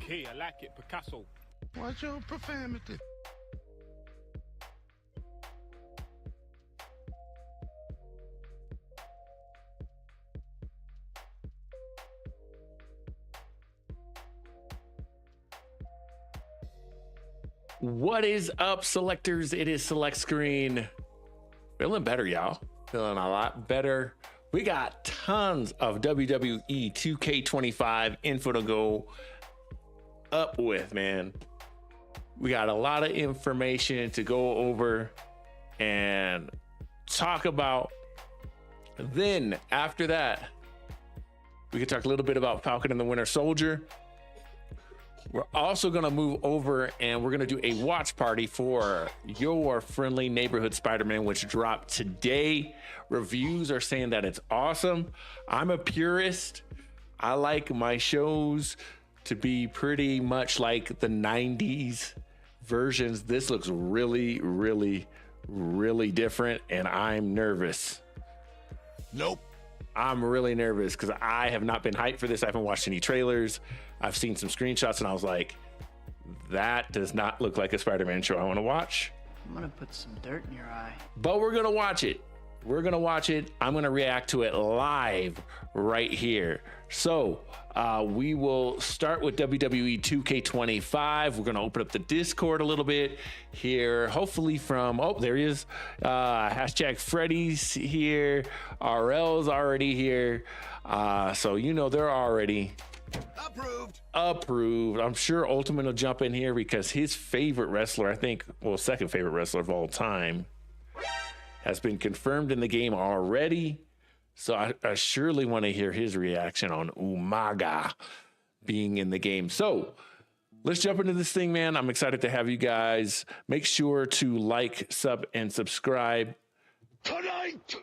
Okay, I like it, Picasso. Watch your profanity. What is up, selectors? It is Select Screen. Feeling better, y'all. Feeling a lot better. We got tons of WWE 2K25 info to go up with, man. We got a lot of information to go over and talk about. Then after that, we can talk a little bit about Falcon and the Winter Soldier. We're also going to move over and we're going to do a watch party for Your Friendly Neighborhood Spider-Man, which dropped today. Reviews are saying that it's awesome. I'm a purist. I like my shows to be pretty much like the 90s versions. This looks really, really, really different, and I'm nervous. Nope. I'm really nervous because I have not been hyped for this. I haven't watched any trailers. I've seen some screenshots and I was like, that does not look like a Spider-Man show I want to watch. I'm gonna put some dirt in your eye. But we're gonna watch it. We're gonna watch it. I'm gonna react to it live right here. So we will start with WWE 2K25. We're gonna open up the Discord a little bit here. Hopefully from, oh, there he is. Hashtag Freddy's here. RL's already here. So you know they're already approved. I'm sure Ultimate will jump in here because his favorite wrestler, I think, well, second favorite wrestler of all time, has been confirmed in the game already. So I surely want to hear his reaction on Umaga being in the game. So let's jump into this thing, man. I'm excited to have you guys. Make sure to like, sub, and subscribe Tonight.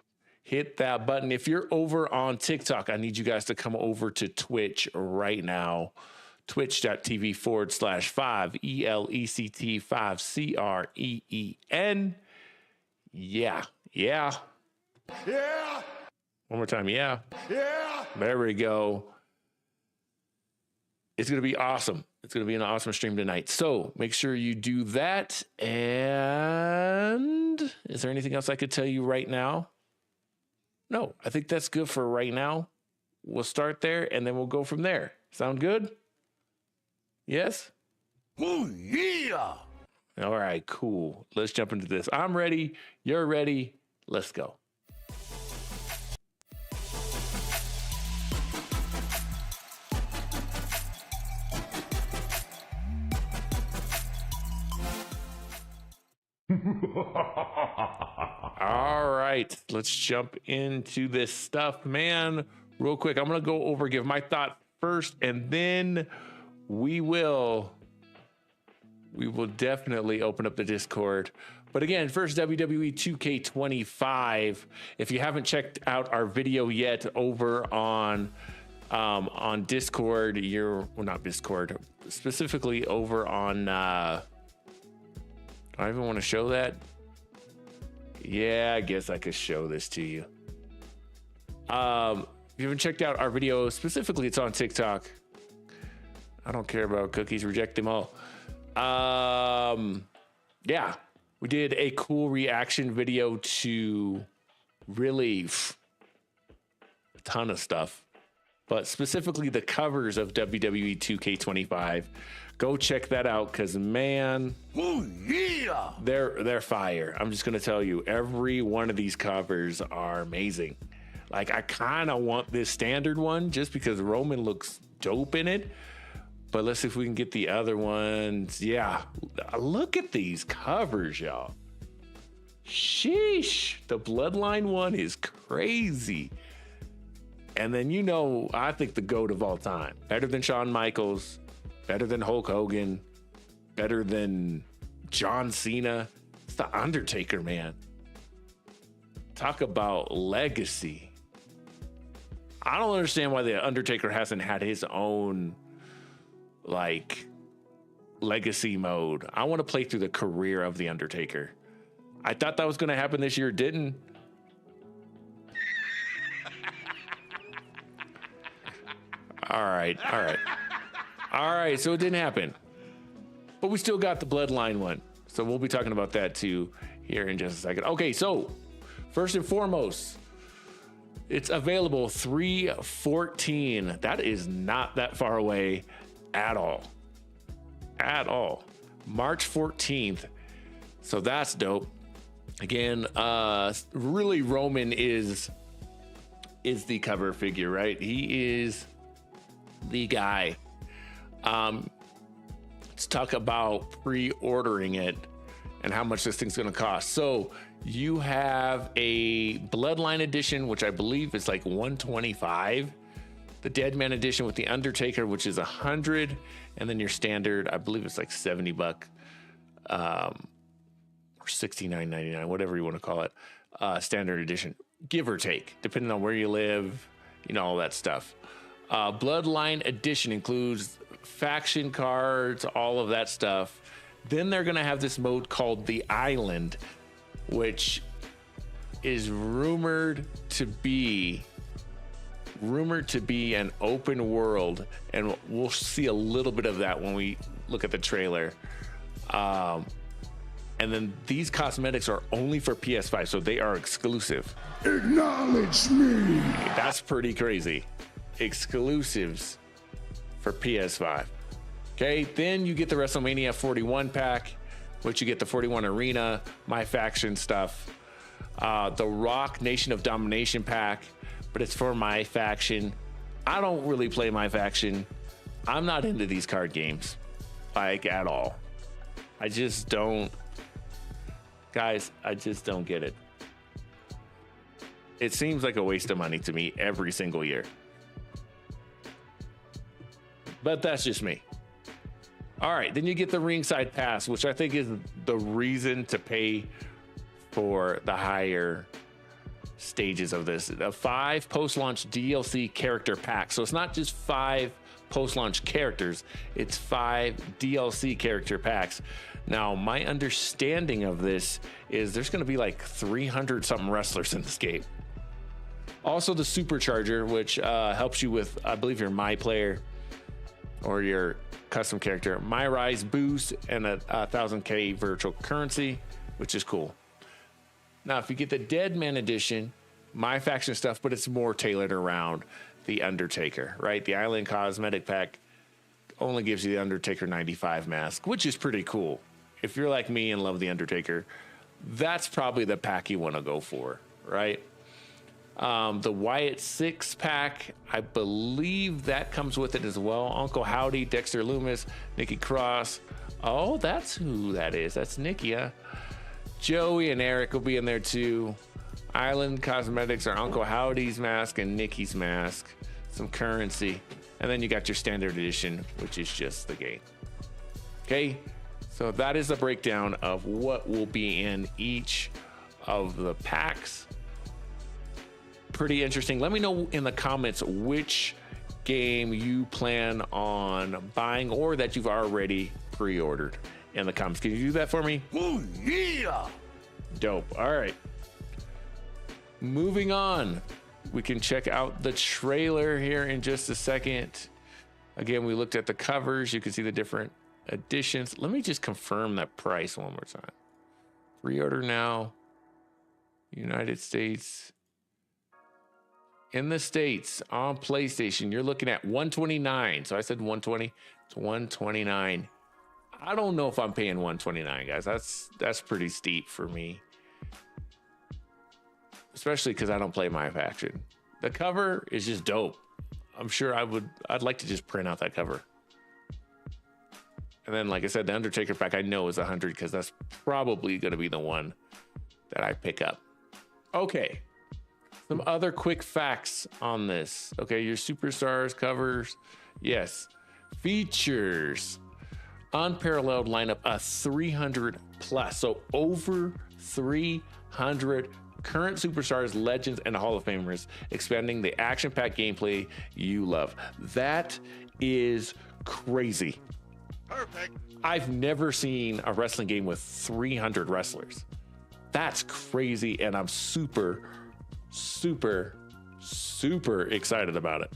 Hit that button. If you're over on TikTok, I need you guys to come over to Twitch right now. Twitch.tv/5elect5creen. Yeah. One more time. Yeah. There we go. It's going to be awesome. It's going to be an awesome stream tonight. So make sure you do that. And is there anything else I could tell you right now? No, I think that's good for right now. We'll start there and then we'll go from there. Sound good? Yes? Oh, yeah. All right, cool. Let's jump into this. I'm ready. You're ready. Let's go. All right, let's jump into this stuff, man. Real quick, I'm gonna go over, give my thought first, and then we will definitely open up the Discord. But again, first, WWE 2K25. If you haven't checked out our video yet over on Discord, not Discord, specifically over on. I don't even want to show that. Yeah, I guess I could show this to you. If you haven't checked out our video, specifically, it's on TikTok. I don't care about cookies, reject them all. Yeah, we did a cool reaction video to really a ton of stuff, but specifically the covers of WWE 2K25. Go check that out, because man, Oh, yeah. they're fire. I'm just gonna tell you, every one of these covers are amazing. Like, I kind of want this standard one just because Roman looks dope in it. But let's see if we can get the other ones. Yeah, look at these covers, y'all. Sheesh, the Bloodline one is crazy. And then, you know, I think the GOAT of all time, better than Shawn Michaels, better than Hulk Hogan, better than John Cena. It's the Undertaker, man. Talk about legacy. I don't understand why the Undertaker hasn't had his own, like, legacy mode. I want to play through the career of the Undertaker. I thought that was going to happen this year. It didn't. All right. All right, so it didn't happen. But we still got the Bloodline one. So we'll be talking about that too here in just a second. Okay, so first and foremost, it's available 3/14. That is not that far away at all. At all. March 14th. So that's dope. Again, really Roman is the cover figure, right? He is the guy. Let's talk about pre-ordering it and how much this thing's going to cost. So you have a Bloodline edition, which I believe is like $125. The Deadman edition with the Undertaker, which is $100, and then your standard, I believe it's like $70, or $69.99, whatever you want to call it. Standard edition, give or take, depending on where you live, you know, all that stuff. Bloodline edition includes faction cards, all of that stuff. Then they're going to have this mode called the Island, which is rumored to be an open world, and we'll see a little bit of that when we look at the trailer. And then these cosmetics are only for PS5, so they are exclusive. Acknowledge me. That's pretty crazy. Exclusives for PS5. Okay, then you get the WrestleMania 41 pack, which you get the 41 Arena, My Faction stuff. The Rock Nation of Domination pack, but it's for My Faction. I don't really play My Faction. I'm not into these card games, like, at all. I just don't. Guys, I just don't get it. It seems like a waste of money to me every single year. But that's just me. All right, then you get the ringside pass, which I think is the reason to pay for the higher stages of this. A 5 post-launch DLC character pack. So it's not just 5 post-launch characters, it's 5 DLC character packs. Now, my understanding of this is there's going to be like 300 something wrestlers in this game. Also, the Supercharger, which helps you with, I believe, your My Player or your custom character, My Rise boost, and a 1000k virtual currency, which is cool. Now, if you get the Deadman edition, My Faction stuff, but it's more tailored around the Undertaker, right? The Island Cosmetic Pack only gives you the Undertaker 95 mask, which is pretty cool. If you're like me and love the Undertaker, that's probably the pack you want to go for, right? The Wyatt 6 pack, I believe that comes with it as well. Uncle Howdy, Dexter Loomis, Nikki Cross. Oh, that's who that is. That's Nikki, huh? Joey and Eric will be in there too. Island Cosmetics are Uncle Howdy's mask and Nikki's mask. Some currency. And then you got your standard edition, which is just the game. Okay, so that is a breakdown of what will be in each of the packs. Pretty interesting. Let me know in the comments which game you plan on buying or that you've already pre-ordered in the comments. Can you do that for me? Oh, yeah. Dope. All right. Moving on. We can check out the trailer here in just a second. Again, we looked at the covers. You can see the different editions. Let me just confirm that price one more time. Pre-order now. United States. In the States on PlayStation, you're looking at $129. So I said 120. It's $129. I don't know if I'm paying $129, guys. That's pretty steep for me. Especially because I don't play My Faction. The cover is just dope. I'm sure I'd like to just print out that cover. And then, like I said, the Undertaker pack I know is 100 because that's probably going to be the one that I pick up. Okay. Some other quick facts on this. Okay, your superstars covers. Yes. Features. Unparalleled lineup of 300 plus. So over 300 current superstars, legends, and Hall of Famers, expanding the action-packed gameplay you love. That is crazy. Perfect. I've never seen a wrestling game with 300 wrestlers. That's crazy, and I'm super excited about it.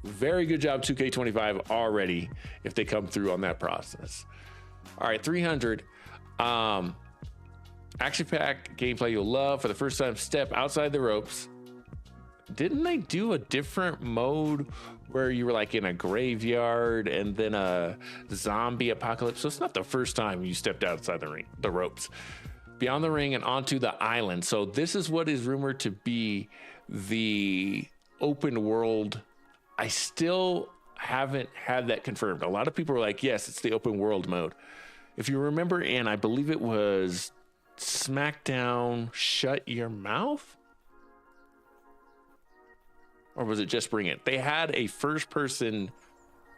Very good job, 2K25 already, if they come through on that process. All right, 300. Action pack gameplay you'll love. For the first time, step outside the ropes. Didn't they do a different mode where you were like in a graveyard and then a zombie apocalypse? So it's not the first time you stepped outside the ropes. Beyond the ring and onto the island. So this is what is rumored to be the open world. I still haven't had that confirmed. A lot of people are like, yes, it's the open world mode. If you remember, and I believe it was SmackDown Shut Your Mouth? Or was it just Bring It? They had a first person,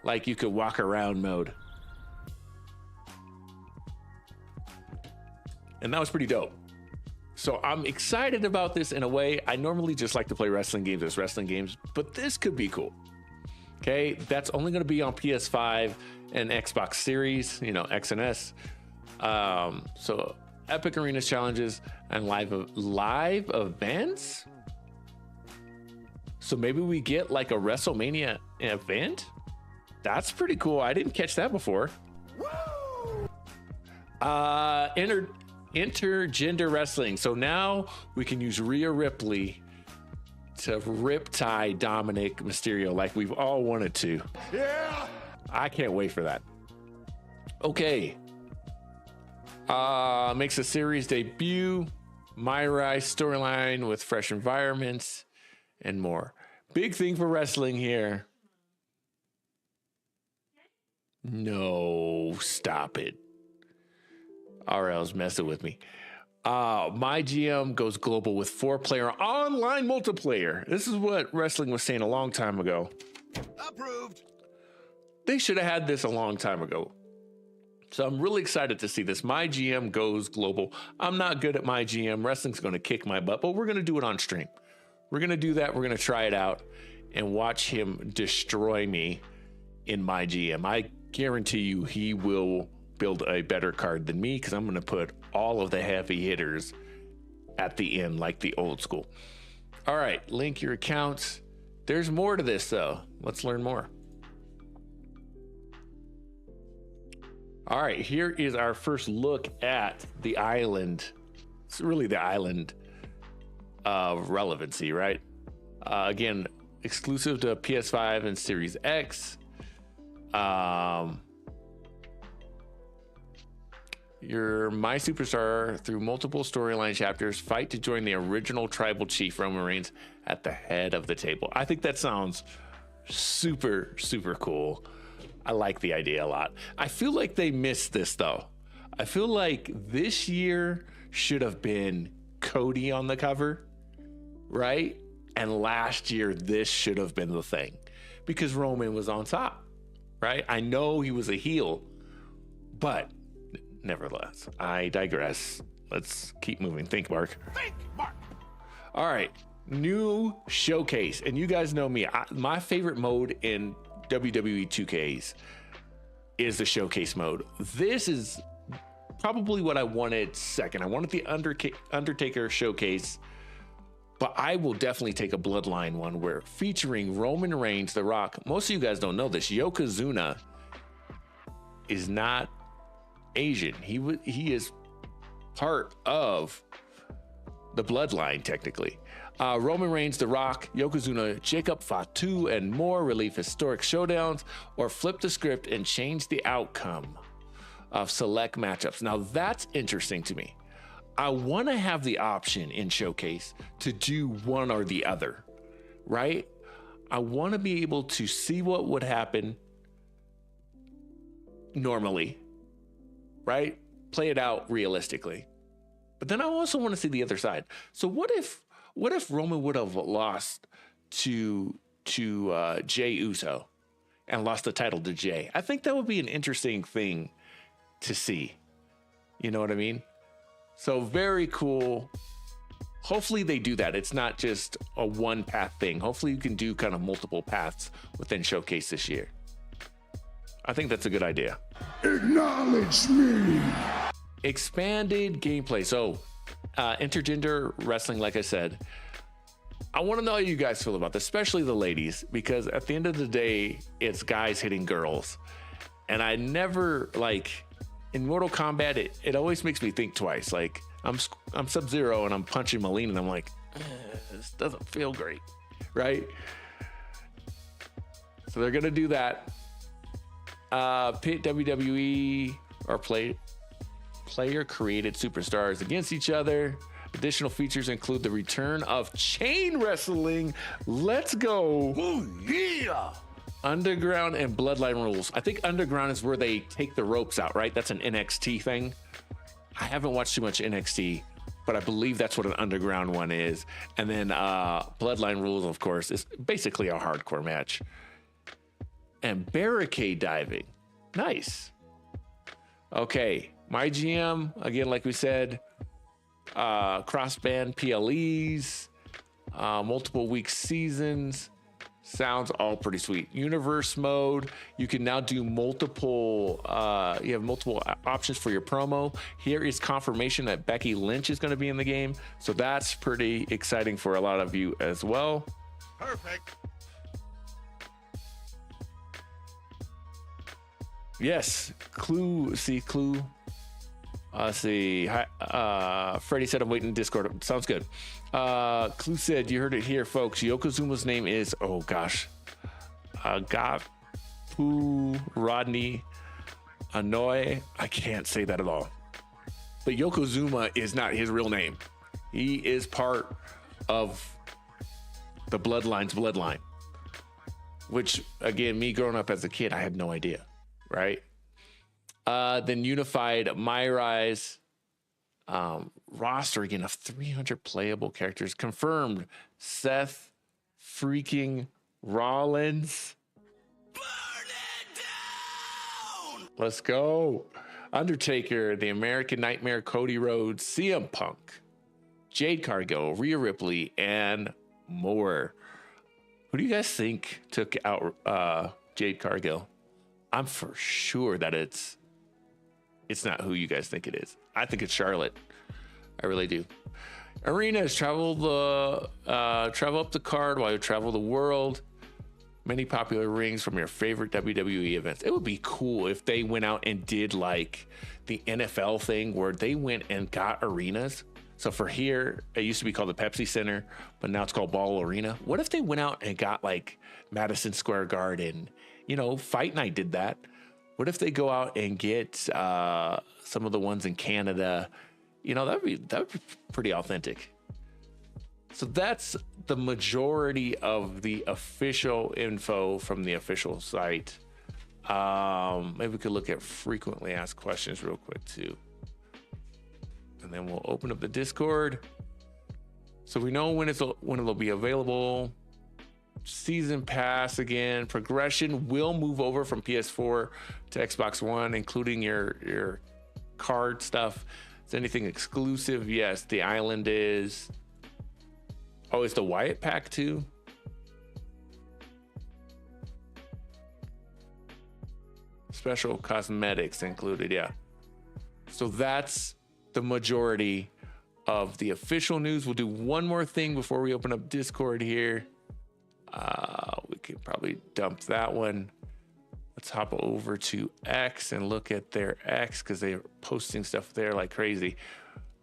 like you could walk around mode. And that was pretty dope. So I'm excited about this in a way. I normally just like to play wrestling games as wrestling games, but this could be cool. Okay, that's only going to be on PS5 and Xbox Series, you know, X and S. So Epic Arenas challenges and live events. So maybe we get like a WrestleMania event. That's pretty cool. I didn't catch that before. Intergender wrestling. So now we can use Rhea Ripley to riptie Dominic Mysterio like we've all wanted to. Yeah. I can't wait for that. Okay. Makes a series debut. Myrai storyline with fresh environments and more. Big thing for wrestling here. No, stop it. RL's messing with me. My GM goes global with 4-player online multiplayer. This is what wrestling was saying a long time ago. Approved. They should have had this a long time ago. So I'm really excited to see this. My GM goes global. I'm not good at my GM. Wrestling's going to kick my butt, but we're going to do it on stream. We're going to do that. We're going to try it out and watch him destroy me in my GM. I guarantee you he will build a better card than me because I'm going to put all of the heavy hitters at the end like the old school. All right, link your accounts. There's more to this though. Let's learn more. All right, here is our first look at the island. It's really the island of relevancy, right? Again, exclusive to PS5 and Series X. You're my superstar through multiple storyline chapters. Fight to join the original tribal chief Roman Reigns at the head of the table. I think that sounds super, super cool. I like the idea a lot. I feel like they missed this though. I feel like this year should have been Cody on the cover, right? And last year, this should have been the thing because Roman was on top, right? I know he was a heel, but nevertheless, I digress. Let's keep moving. Think, Mark. Think, Mark. All right, new showcase. And you guys know me. My favorite mode in WWE 2Ks is the showcase mode. This is probably what I wanted second. I wanted the Undertaker showcase, but I will definitely take a Bloodline one where featuring Roman Reigns, The Rock. Most of you guys don't know this. Yokozuna is not Asian. He is part of the Bloodline technically. Roman Reigns, The Rock, Yokozuna, Jacob Fatu, and more relive historic showdowns or flip the script and change the outcome of select matchups. Now that's interesting to me. I want to have the option in Showcase to do one or the other, right? I want to be able to see what would happen normally, right? Play it out realistically. But then I also want to see the other side. So what if Roman would have lost to Jey Uso and lost the title to Jey? I think that would be an interesting thing to see. You know what I mean? So very cool. Hopefully they do that. It's not just a one path thing. Hopefully you can do kind of multiple paths within Showcase this year. I think that's a good idea. Acknowledge me. Expanded gameplay. So intergender wrestling, like I said, I want to know how you guys feel about this, especially the ladies, because at the end of the day, it's guys hitting girls. And I never, like, in Mortal Kombat, it always makes me think twice. Like, I'm Sub-Zero and I'm punching Malene and I'm like, this doesn't feel great, right? So they're gonna do that. Pit WWE or player created superstars against each other. Additional features include the return of chain wrestling. Let's go. Oh, yeah. Underground and Bloodline rules. I think Underground is where they take the ropes out, right? That's an NXT thing. I haven't watched too much NXT, but I believe that's what an Underground one is. And then Bloodline rules, of course, is basically a hardcore match. And barricade diving. Nice. Okay. My GM, again, like we said, cross-band PLEs, multiple week seasons. Sounds all pretty sweet. Universe mode, you can now do multiple, you have multiple options for your promo. Here is confirmation that Becky Lynch is going to be in the game. So that's pretty exciting for a lot of you as well. Perfect. Yes, Clue. See, Freddie said I'm waiting in Discord. Sounds good. Clue said, you heard it here, folks. Yokozuma's name is, oh gosh, Gapu Rodney Anoy. I can't say that at all. But Yokozuna is not his real name. He is part of the Bloodline's bloodline, which, again, me growing up as a kid, I had no idea, right? Then unified My Rise roster again of 300 playable characters confirmed. Seth freaking Rollins. Burn it down! Let's go. Undertaker, the American Nightmare, Cody Rhodes, CM Punk, Jade Cargill, Rhea Ripley, and more. Who do you guys think took out Jade Cargill? I'm for sure that it's not who you guys think it is. I think it's Charlotte. I really do. Arenas, travel up the card while you travel the world. Many popular rings from your favorite WWE events. It would be cool if they went out and did like the NFL thing where they went and got arenas. So for here, it used to be called the Pepsi Center, but now it's called Ball Arena. What if they went out and got like Madison Square Garden? You know, Fight Night did that. What if they go out and get some of the ones in Canada? You know, that would be pretty authentic. So that's the majority of the official info from the official site. Maybe we could look at frequently asked questions real quick too. And then we'll open up the Discord. So we know when it'll be available. Season pass again. Progression will move over from PS4 to Xbox One, including your card stuff. Is anything exclusive? Yes, the island is. Oh, is the Wyatt pack too? Special cosmetics included, yeah. So that's the majority of the official news. We'll do one more thing before we open up Discord here. We could probably dump that one. Let's hop over to X and look at their X because they're posting stuff there like crazy.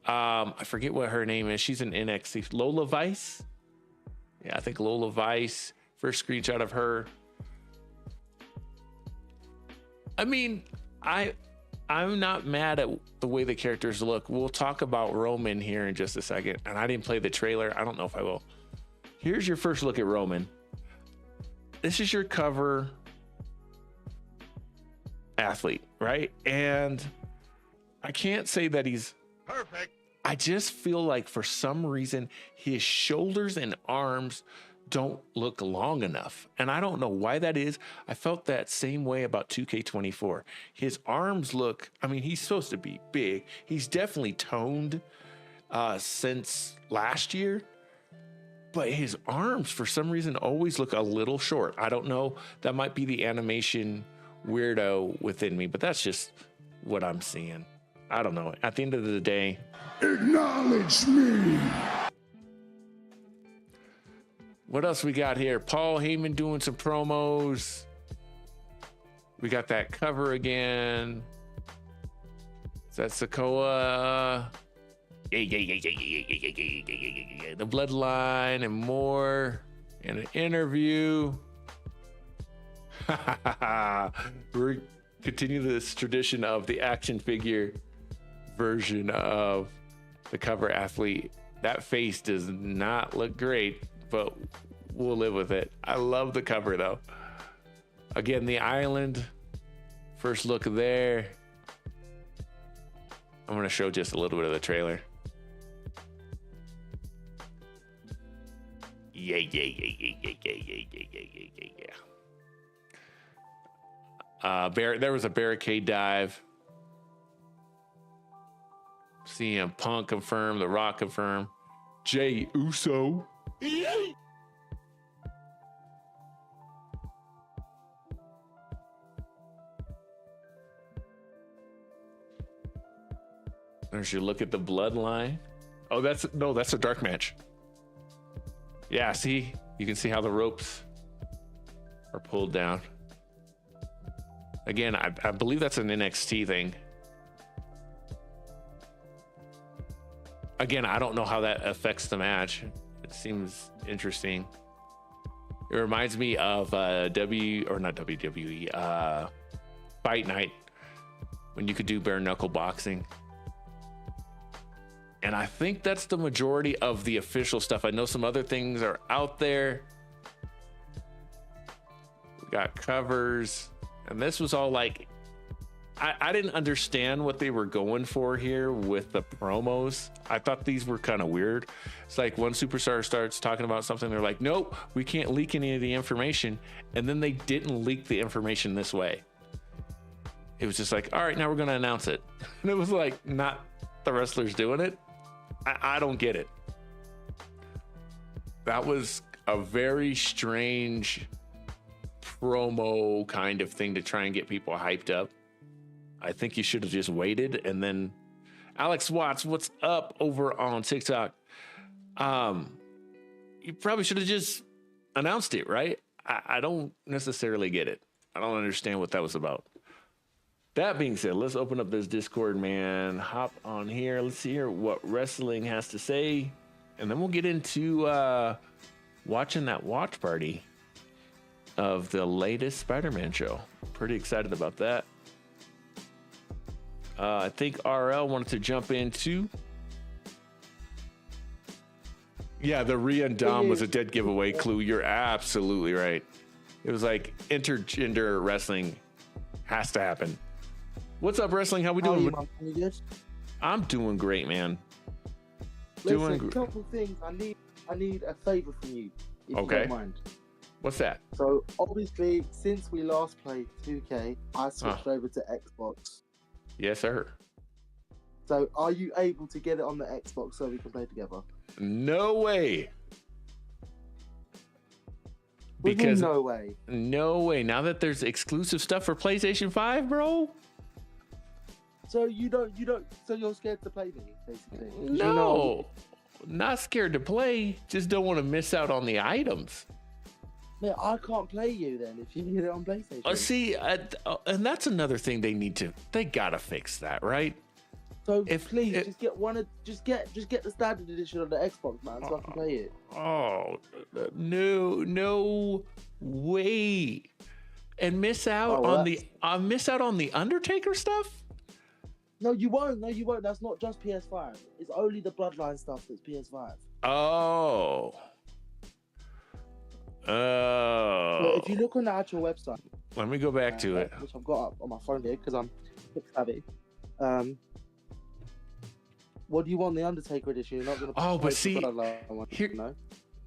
I forget what her name is. She's an NXT. Lola Vice? Yeah, I think Lola Vice. First screenshot of her. I mean, I'm not mad at the way the characters look. We'll talk about Roman here in just a second. And I didn't play the trailer. I don't know if I will. Here's your first look at Roman. This is your cover athlete, right? And I can't say that he's Perfect. I just feel like for some reason his shoulders and arms don't look long enough. And I don't know why that is. I felt that same way about 2K24. His arms look, I mean, he's supposed to be big. He's definitely toned since last year. But his arms, for some reason, always look a little short. I don't know. That might be the animation weirdo within me, but that's just what I'm seeing. I don't know. At the end of the day, Acknowledge me. What else we got here? Paul Heyman doing some promos. We got that cover again. Is that Sokoa? The Bloodline and more. And an interview. We're continuing this tradition of the action figure version of the cover athlete. That face does not look great, but we'll live with it. I love the cover though. Again, the island. First look there. I'm going to show just a little bit of the trailer. Yeah. There was a barricade dive. CM Punk confirmed. The Rock confirmed. Jey Uso. There's your look at the bloodline. Oh, that's a dark match. Yeah, see, you can see how the ropes are pulled down. Again, I believe that's an NXT thing. Again, I don't know how that affects the match. It seems interesting. It reminds me of not WWE, Fight Night, when you could do bare knuckle boxing. And I think that's the majority of the official stuff. I know some other things are out there. We got covers. And this was all like, I didn't understand what they were going for here with the promos. I thought these were kind of weird. It's like one superstar starts talking about something. They're like, nope, we can't leak any of the information. And then they didn't leak the information this way. It was just like, all right, now we're going to announce it. And it was like, not the wrestlers doing it. I don't get it. That was a very strange promo kind of thing to try and get people hyped up. I think you should have just waited. And then Alex Watts, what's up over on TikTok? You probably should have just announced it, right? I don't necessarily get it. I don't understand what that was about. That being said, let's open up this Discord, man. Hop on here. Let's hear what wrestling has to say. And then we'll get into watching that watch party of the latest Spider-Man show. Pretty excited about that. I think RL wanted to jump in too. Yeah, the Rhea and Dom was a dead giveaway clue. You're absolutely right. It was like intergender wrestling has to happen. What's up, wrestling? How we doing? I'm doing great, man. Listen, a couple things. I need a favor from you, if you don't mind. What's that? So obviously, since we last played 2K, I switched over to Xbox. Yes, sir. So are you able to get it on the Xbox so we can play together? No way. Because no way. No way. Now that there's exclusive stuff for PlayStation 5, bro. So so you're scared to play me, basically? No, not scared to play. Just don't want to miss out on the items. Man, I can't play you then if you get it on PlayStation. See, and that's another thing they gotta fix that, right? So please just get the standard edition on the Xbox, man, so I can play it. Oh, no way! And miss out on the Undertaker stuff. No, you won't. That's not just PS5. It's only the Bloodline stuff that's PS5. Oh. So if you look on the actual website, let me go back to it, which I've got up on my phone here because I'm savvy. What do you want? The Undertaker edition? You're not going to. Oh, but see,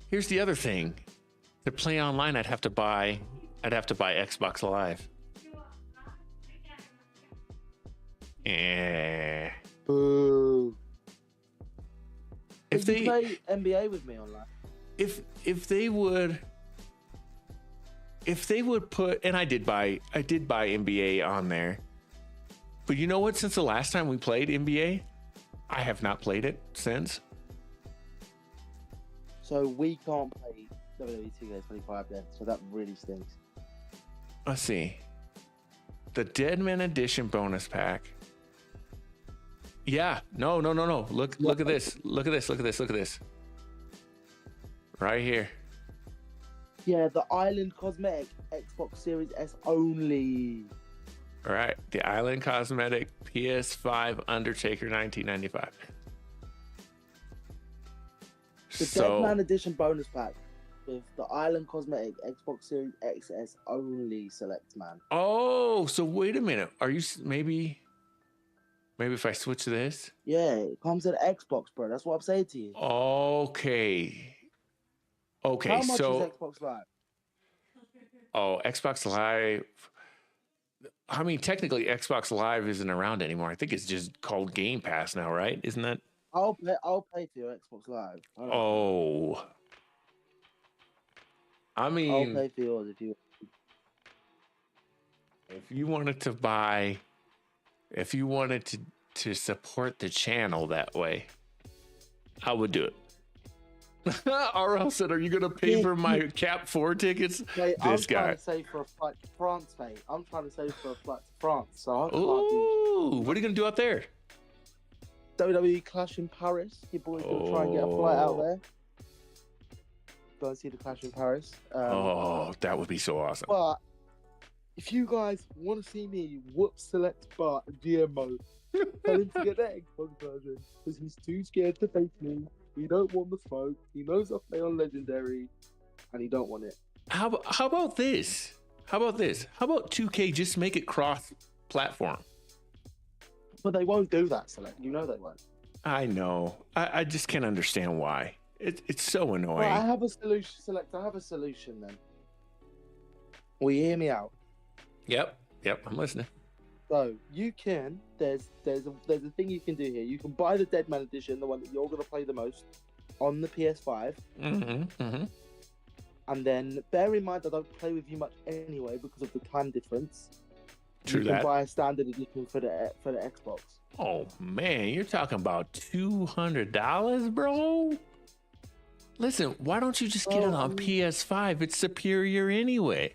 here's the other thing. To play online, I'd have to buy Xbox Live. Boo. If they play NBA with me online, if they would put, and I did buy NBA on there, but you know what? Since the last time we played NBA, I have not played it since. So we can't play WWE 2K25 then, so that really stinks. Let's see. The Deadman Edition bonus pack. Yeah, no. Look at this. Look at this. Right here. Yeah, the Island Cosmetic Xbox Series S only. All right, the Island Cosmetic PS5 Undertaker 1995. The Deadman Edition bonus pack with the Island Cosmetic Xbox Series XS only select, man. Oh, so wait a minute. Are you maybe if I switch this? Yeah, it comes with Xbox, bro. That's what I'm saying to you. Okay. How much So is Xbox Live? Xbox Live. I mean, technically, Xbox Live isn't around anymore. I think it's just called Game Pass now, right? Isn't that? I'll pay for your Xbox Live. Oh. I mean, I'll pay for yours if you wanted to buy, if you wanted to support the channel that way, I would do it. RL said, "Are you gonna pay for my Cap 4 tickets?" Mate, This guy. I'm trying to save for a flight to France, mate. I'm trying to save for a flight to France. So I can't Ooh, what are you gonna do out there? do WWE Clash in Paris. Your boy's gonna try and get a flight out there. Go and see the Clash in Paris. That would be so awesome. But if you guys want to see me whoop Select Bart in DM mode, tell him to get that Xbox version because he's too scared to face me. He don't want the smoke. He knows I play on Legendary, and he don't want it. How about this? How about 2K just make it cross-platform? But they won't do that, Select. You know they won't. I know. I just can't understand why. It's so annoying. Well, I have a solution, Select. I have a solution then. Will you hear me out? Yep, I'm listening. So you can. There's a thing you can do here. You can buy the Deadman edition, the one that you're gonna play the most, on the PS5. And then bear in mind I don't play with you much anyway because of the time difference. True you can that. buy a standard edition for the Xbox. Oh man, you're talking about $200, bro. Listen, why don't you just get it on PS5? It's superior anyway.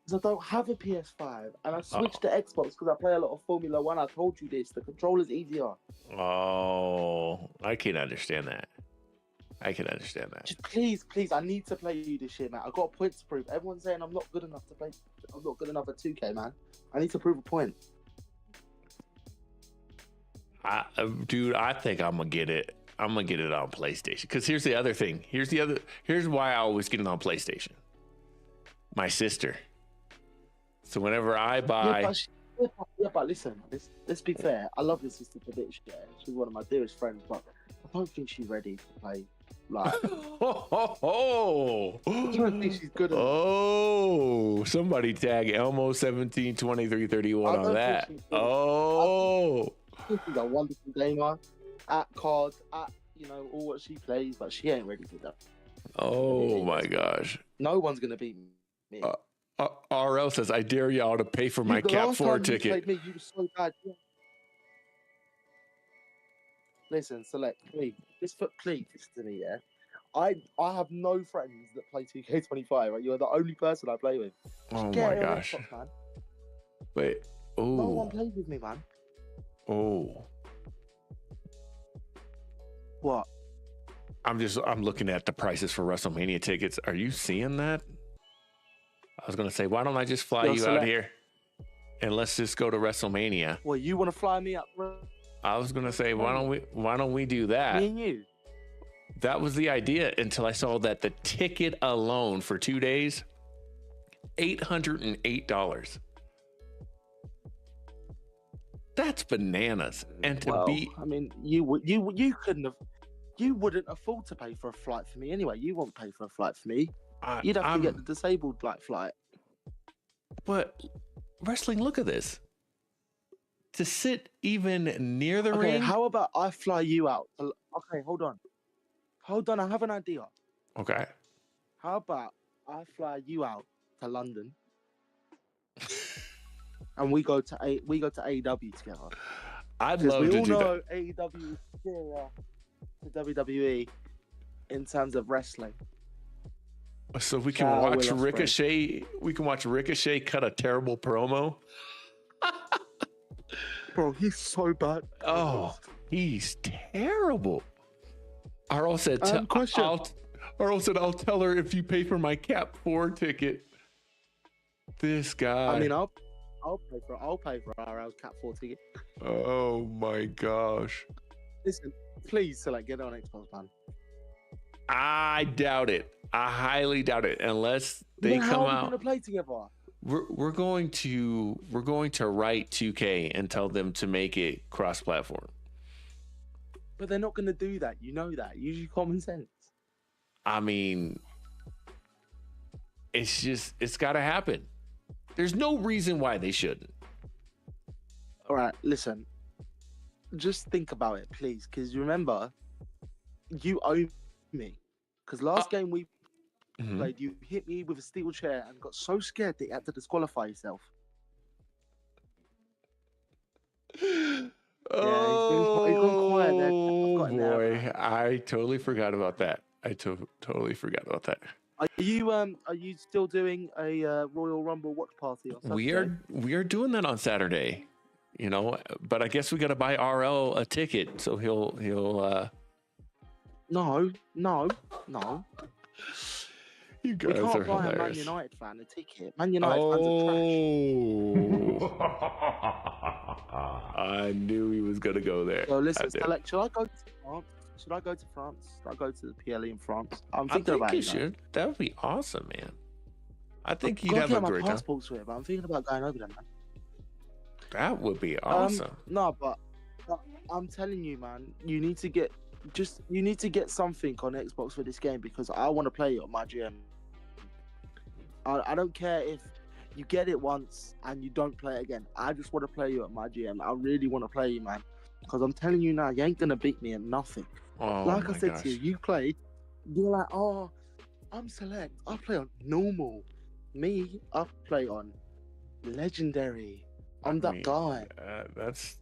Because I don't have a PS5 and I switched to Xbox because I play a lot of Formula One. I told you this. The controller's easier. Oh, I can understand that. Just please, I need to play you this shit, man. I got a point to prove. Everyone's saying I'm not good enough to play. I'm not good enough at 2K, man. I need to prove a point. Dude, I think I'm gonna get it. I'm gonna get it on PlayStation. Because here's the other thing. Here's why I always get it on PlayStation. My sister. So whenever I buy, but listen, let's be fair. I love your sister for this. Yeah, she's one of my dearest friends, but I don't think she's ready to play. Like, I don't think she's good enough. Oh, somebody tag Elmo 172331 on that. She's a wonderful gamer at cards, at all what she plays, but she ain't ready for that. Oh my gosh. No one's gonna beat me. RL says, I dare y'all to pay for my Cap 4 ticket. You played me, you were so bad. Yeah. Listen, Select, please listen to me, yeah? I have no friends that play 2K25, right? You're the only person I play with. Oh my gosh. Xbox, man. Wait, No one plays with me, man. Oh. What? I'm looking at the prices for WrestleMania tickets. Are you seeing that? I was gonna say, why don't I just fly you out here and let's just go to WrestleMania? Well, you want to fly me up, bro? I was gonna say, why don't we do that? Me and you. That was the idea until I saw that the ticket alone for 2 days, $808. That's bananas. And I mean, you wouldn't afford to pay for a flight for me anyway. You won't pay for a flight for me. You'd have to get the disabled flight. But wrestling, look at this. To sit even near the ring. How about I fly you out? Okay, hold on. I have an idea. Okay. How about I fly you out to London, and we go to AEW together? I'd love to do that. We all know AEW is superior to WWE in terms of wrestling. So we can Shout out watch Will Ospreay. Ricochet. We can watch Ricochet cut a terrible promo. Bro, he's so bad. Oh, he's terrible. Arl said, Question. Arl said, I'll tell her if you pay for my Cap 4 ticket. This guy. I mean, I'll pay for our Cat 4 ticket. Oh my gosh. Listen, please, Select, get it on Xbox, man. I doubt it. I highly doubt it unless they Then come how are we out. gonna play together? We're going to write 2K and tell them to make it cross-platform. But they're not gonna do that. You know that. Use your common sense. I mean, it's got to happen. There's no reason why they shouldn't. All right, listen. Just think about it, please, because remember, you owe me. Because last game we played, you hit me with a steel chair and got so scared that you had to disqualify yourself. Oh, he's gone quiet there. I've got an error. boy, I totally forgot about that. I totally forgot about that. Are you still doing a Royal Rumble watch party on Saturday? We are doing that on Saturday, you know. But I guess we got to buy RL a ticket, so he'll. No. You We guys can't are buy a Man hilarious. United fan a ticket. Man United fans are trash. I knew he was gonna go there. So listen, I did. Select, should I go to France? Should I go to France? Should I go to the PLE in France? I'm I thinking think about you it. should. That would be awesome, man. I think you'd Gotta have get a my great time. passport to it, but I'm thinking about going over there, man. That would be awesome. No, but I'm telling you, man, you need to get something on Xbox for this game because I want to play it on my GM. I don't care if you get it once and you don't play it again. I just want to play you at my GM. I really want to play you, man, because I'm telling you now, you ain't gonna beat me at nothing. Oh Like I my said gosh. to you, you play, you're like, oh, I'm Select. I play on normal. Me, I play on legendary. I'm that mean, guy. That's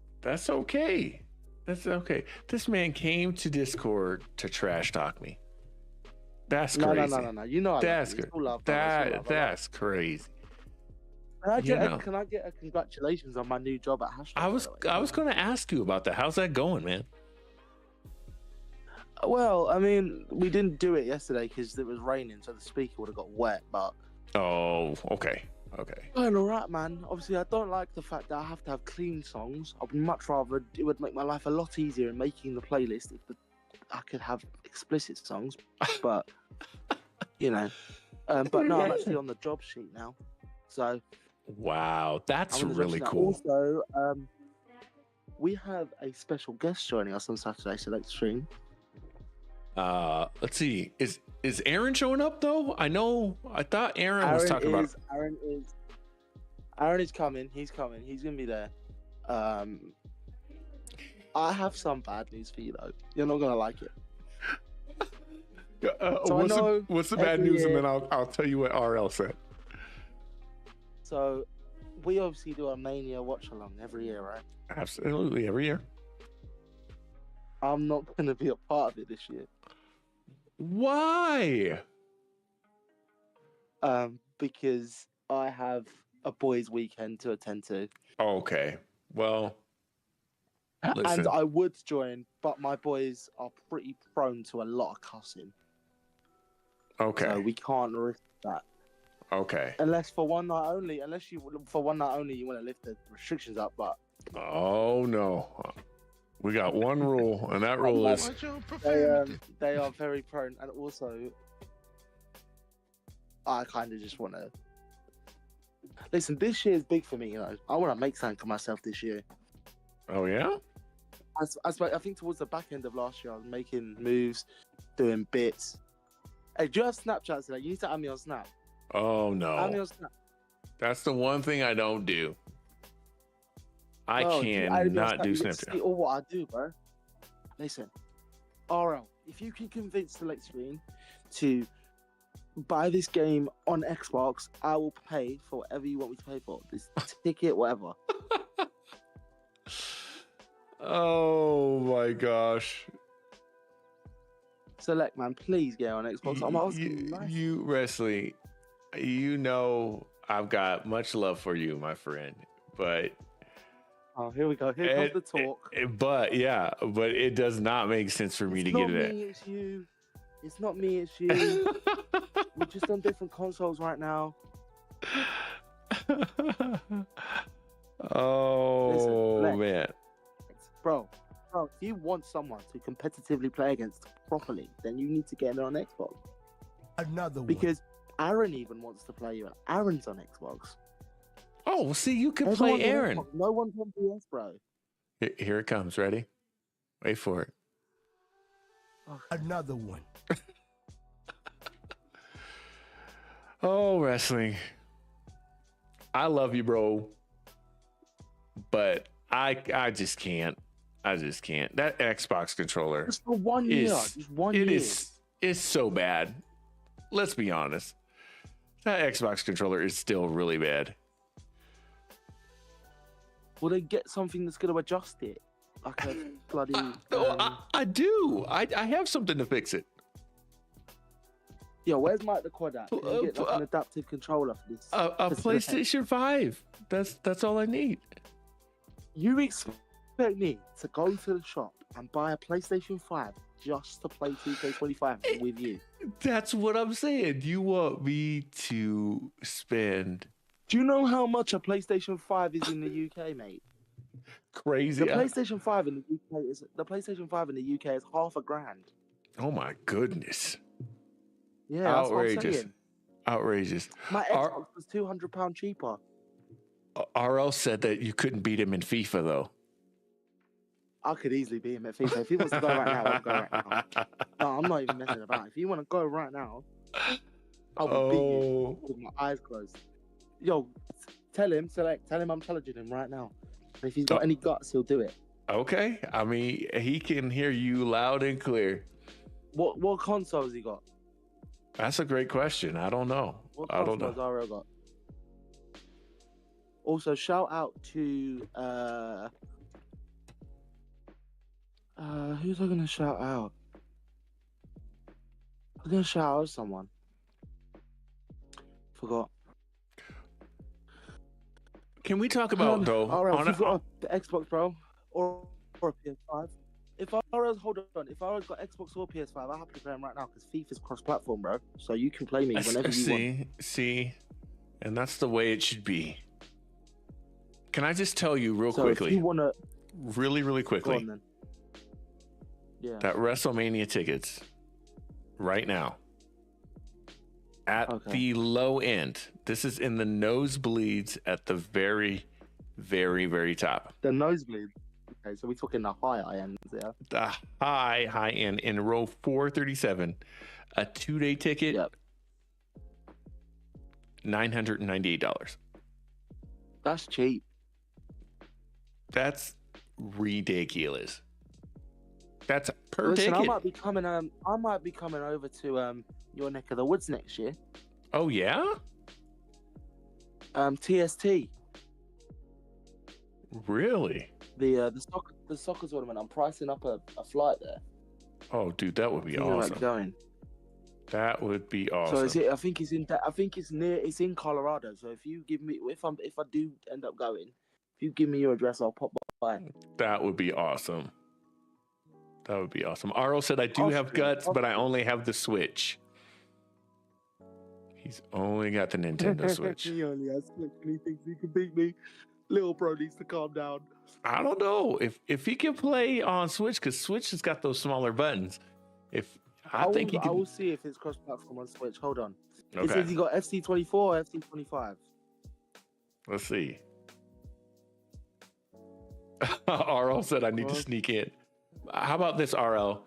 okay. That's okay. This man came to Discord to trash talk me. That's crazy. No. You know I That's love you. good. It's all love, man. It's all love. That's crazy. Can you know. can I get a congratulations on my new job at Hashtag? I was going to ask you about that. How's that going, man? Well, I mean, we didn't do it yesterday because it was raining, so the speaker would have got wet. But Oh, okay. going all right, man. Obviously, I don't like the fact that I have to have clean songs. I'd much rather it would make my life a lot easier in making the playlist if I could have explicit songs. But you know, but no, I'm actually on the job sheet now. So Wow, that's I'm on the job really sheet now. cool. Also, we have a special guest joining us on Saturday, Select Stream. Let's see. Is Aaron showing up though? I thought Aaron was talking about. Aaron is coming. He's coming. He's gonna be there. I have some bad news for you though. You're not gonna like it. What's the bad news? And then I'll tell you what RL said. So, we obviously do a Mania watch along every year, right? Absolutely, every year. I'm not gonna be a part of it this year. Why? Because I have a boys' weekend to attend to. Okay. Well, listen. And I would join, but my boys are pretty prone to a lot of cussing. Okay. So we can't risk that. Okay. Unless for one night only, you want to lift the restrictions up, but Oh no. We got one rule, and that rule is Watch your profanity. they are very prone, and also I kind of just want to listen. This year is big for me, you know. I want to make something for myself this year. Oh yeah? I think towards the back end of last year, I was making moves, doing bits. Hey, do you have Snapchat today? You need to add me on Snap. Oh Add me no. on Snap. That's the one thing I don't do. I Oh, dude, add me on cannot do You get to Snapchat. see all what I do, bro. Listen, RL, if you can convince Select Screen to buy this game on Xbox, I will pay for whatever you want me to pay for. This ticket, whatever. Oh my gosh. Select, man, please get on Xbox. I'm asking you, nice. You wrestling, you know I've got much love for you, my friend, but Oh, here we go. Here comes the talk. but it does not make sense for me to get it. It's you. It's not me, it's you. We're just on different consoles right now. Oh, Listen, man. Bro, if you want someone to competitively play against properly, then you need to get it on Xbox. Another one. Because Aaron even wants to play you, and Aaron's on Xbox. Oh, see, you can Everyone's play on Aaron. Xbox. No one's on PS, bro. Here it comes. Ready? Wait for it. Another one. Oh, wrestling. I love you, bro. But I just can't. I just can't. That Xbox controller Just for 1 year. Just 1 year. It's so bad. Let's be honest. That Xbox controller is still really bad. Will they get something that's going to adjust it? Like a bloody... I do. I have something to fix it. Yo, where's Mike the Quad at? Can you get like an adaptive controller for this? A PlayStation 5. That's all I need. You expect me to go to the shop and buy a PlayStation 5 just to play 2K25 with you? That's what I'm saying. You want me to spend... Do you know how much a PlayStation 5 is in the UK, mate? Crazy. The PlayStation 5 in the UK is $5,000. Oh my goodness. Yeah, that's what I'm saying. Outrageous. My Xbox was £200 cheaper. RL said that you couldn't beat him in FIFA though. I could easily beat him at FIFA. If he wants to go right now, I'll go right now. No, I'm not even messing about. If you want to go right now, I will beat you with my eyes closed. Yo, tell him I'm challenging him right now. And if he's got any guts, he'll do it. Okay. I mean, he can hear you loud and clear. What console has he got? That's a great question. I don't know. What console has RL got? Also, shout out to who's I gonna shout out? I'm gonna shout out someone. Forgot. Can we talk about though? RL, if you've got the Xbox, bro, or a PS5. If RL's if RL's got Xbox or PS5, I'll happily play them right now because FIFA's cross-platform, bro. So you can play me whenever you want. See, and that's the way it should be. Can I just tell you real quickly? If you wanna, really quickly. go on, then. Yeah. That WrestleMania tickets right now at the low end. This is in the nosebleeds at the very, very, very top. The nosebleed. Okay, so we're talking the high end, yeah. The high end in row 437, a 2-day ticket. Yep. $998. That's cheap. That's ridiculous. That's per Listen, ticket. I might be coming over to your neck of the woods next year. Oh yeah? TST. Really? The soccer tournament. I'm pricing up a flight there. Oh, dude, that would be Thinking about awesome. going. That would be awesome. So I think it's in Colorado. So if you give me if I do end up going, if you give me your address, I'll pop by. That would be awesome. That would be awesome. Arlo said I do have guts, but I only have the Switch. He's only got the Nintendo Switch. He only has Switch and he thinks he can beat me. Little bro needs to calm down. I don't know if he can play on Switch, because Switch has got those smaller buttons. I will see if it's cross-platform on Switch. Hold on. Okay. It says you got FC24 or FC25. Let's see. RL said I need to sneak in. How about this, RL?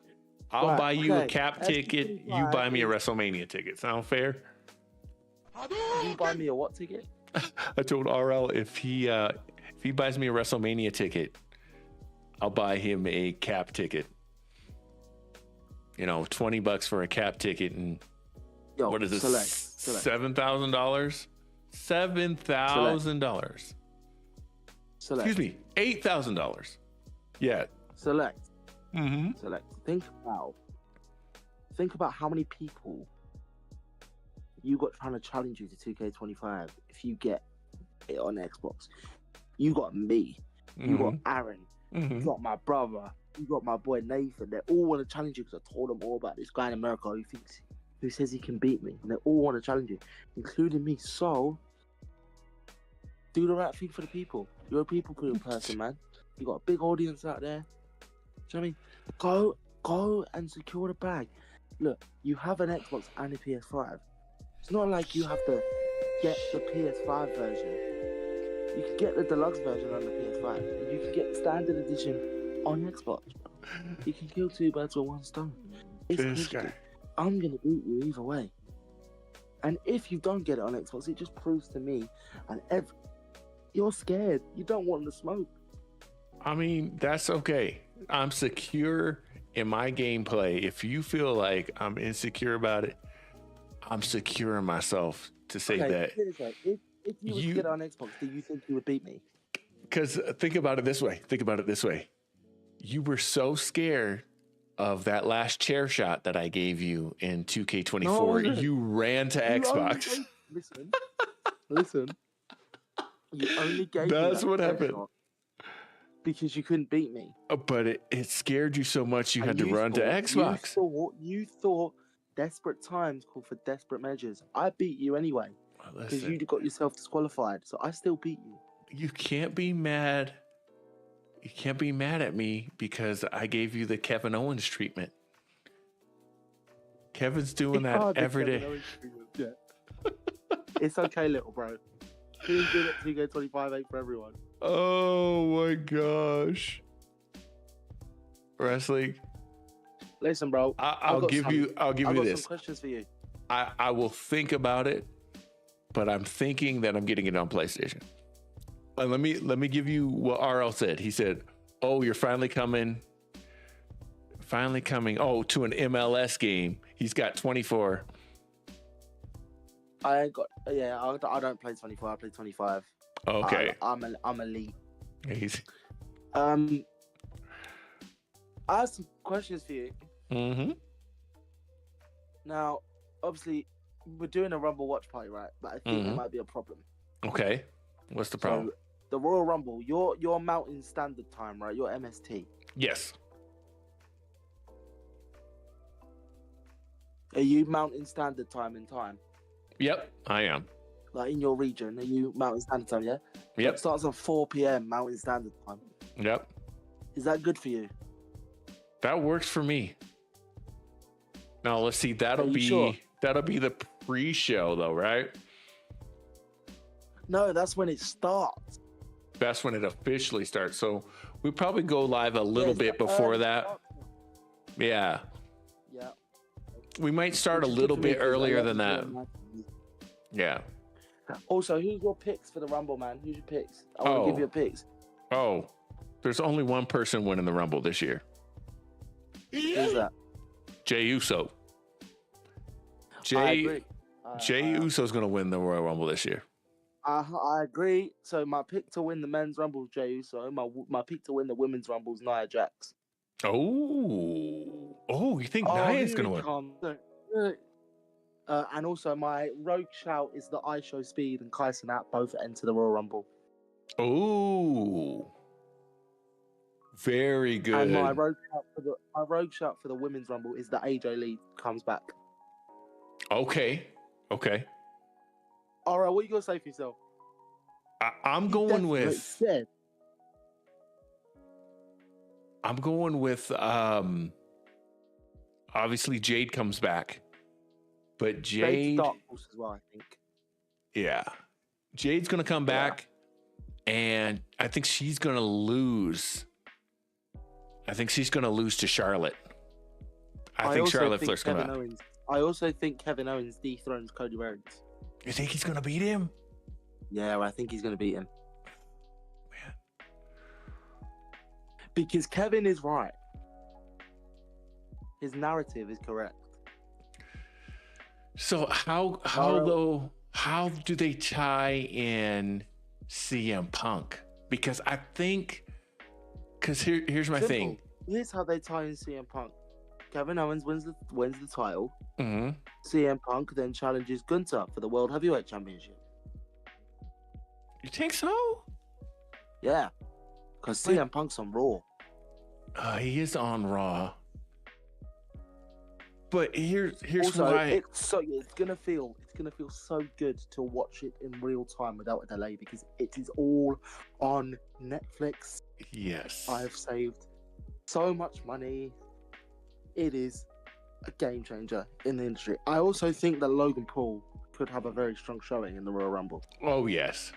I'll buy you a cap ticket. You buy me a WrestleMania ticket. Sound fair? You buy me a what ticket? I told RL if he buys me a WrestleMania ticket, I'll buy him a cap ticket. You know, $20 for a cap ticket, and what is this? Select. $7,000? $7,000. Excuse me, $8,000. Yeah. Select. Mm-hmm. Select. Think about think about how many people you got trying to challenge you to 2K25 if you get it on Xbox. You got me. You got Aaron. You got my brother. You got my boy Nathan. They all want to challenge you because I told them all about this guy in America who says he can beat me. And they all want to challenge you, including me. So, do the right thing for the people. You're a people person, man. You got a big audience out there. Do you know what I mean? Go and secure the bag. Look, you have an Xbox and a PS5. It's not like you have to get the PS5 version. You can get the deluxe version on the PS5, and you can get the standard edition on Xbox. You can kill two birds with one stone. This guy. I'm gonna beat you either way. And if you don't get it on Xbox, it just proves to me and you're scared. You don't want the smoke. I mean, that's okay. I'm secure in my gameplay. If you feel like I'm insecure about it, I'm secure in myself to say that. If you would get it on Xbox, do you think you would beat me? Because think about it this way. You were so scared of that last chair shot that I gave you in 2K24. No, you ran to Xbox. Listen. You only gave That's me what happened. Because you couldn't beat me. But it scared you so much you had to run to Xbox. You thought desperate times call for desperate measures. I beat you anyway. Because you got yourself disqualified. So I still beat you. You can't be mad. You can't be mad at me because I gave you the Kevin Owens treatment. Kevin's doing that every day. Yeah. It's okay, little bro. Who's doing it? 2K25 ain't for everyone. Oh my gosh. Wrestling. Listen, bro. I'll give you this. Some questions for you. I will think about it, but I'm thinking that I'm getting it on PlayStation. Let me give you what RL said. He said, "Oh, you're finally coming. Oh, to an MLS game. He's got 24." I don't play 24. I play 25. Okay. I'm elite. Easy. I have some questions for you. Mm-hmm. Now, obviously, we're doing a Rumble watch party, right? But I think there might be a problem. Okay. What's the problem? So, the Royal Rumble, your Mountain Standard Time, right? Your MST. Yes. Are you Mountain Standard Time in time? Yep, I am. Like in your region, are you Mountain Standard Time, yeah? Yep. It starts at 4 p.m. Mountain Standard Time. Yep. Is that good for you? That works for me. Now let's see. That'll be the pre-show though, right? No, that's when it starts. That's when it officially starts. So we probably go live a little bit before that. Yeah. Yeah. We might start a little bit earlier than that. Yeah. Also, who's your picks for the Rumble, man? Who's your picks? I want to give you a picks. Oh, there's only one person winning the Rumble this year. Who's that? Jey Uso. Jey Uso's going to win the Royal Rumble this year. I agree. So my pick to win the men's Rumble is Jey Uso. My pick to win the women's Rumble is Nia Jax. Oh, you think Nia's going to win? And also my rogue shout is that I Show Speed and Kai Cenat both enter the Royal Rumble. Oh, very good. And my rogue shout for the women's Rumble is that AJ Lee comes back. Okay. All right, what are you gonna say for yourself? I'm going with obviously Jade comes back. But Jade, dark horse as well, I think. Yeah, Jade's gonna come back, and I think she's gonna lose. I think she's gonna lose to Charlotte. I think Charlotte Flair's gonna. I also think Kevin Owens dethrones Cody Rhodes. You think he's gonna beat him? Yeah, I think he's gonna beat him. Man, because Kevin is right. His narrative is correct. So how do they tie in CM Punk? Because here's my thing. Here's how they tie in CM Punk. Kevin Owens wins the title. Mm-hmm. CM Punk then challenges Gunther for the World Heavyweight Championship. You think so? Yeah, because CM Punk's on Raw. He is on Raw. But here's Also, why. it's gonna feel so good to watch it in real time without a delay because it is all on Netflix. Yes. I've saved so much money. It is a game changer in the industry. I also think that Logan Paul could have a very strong showing in the Royal Rumble. Oh yes.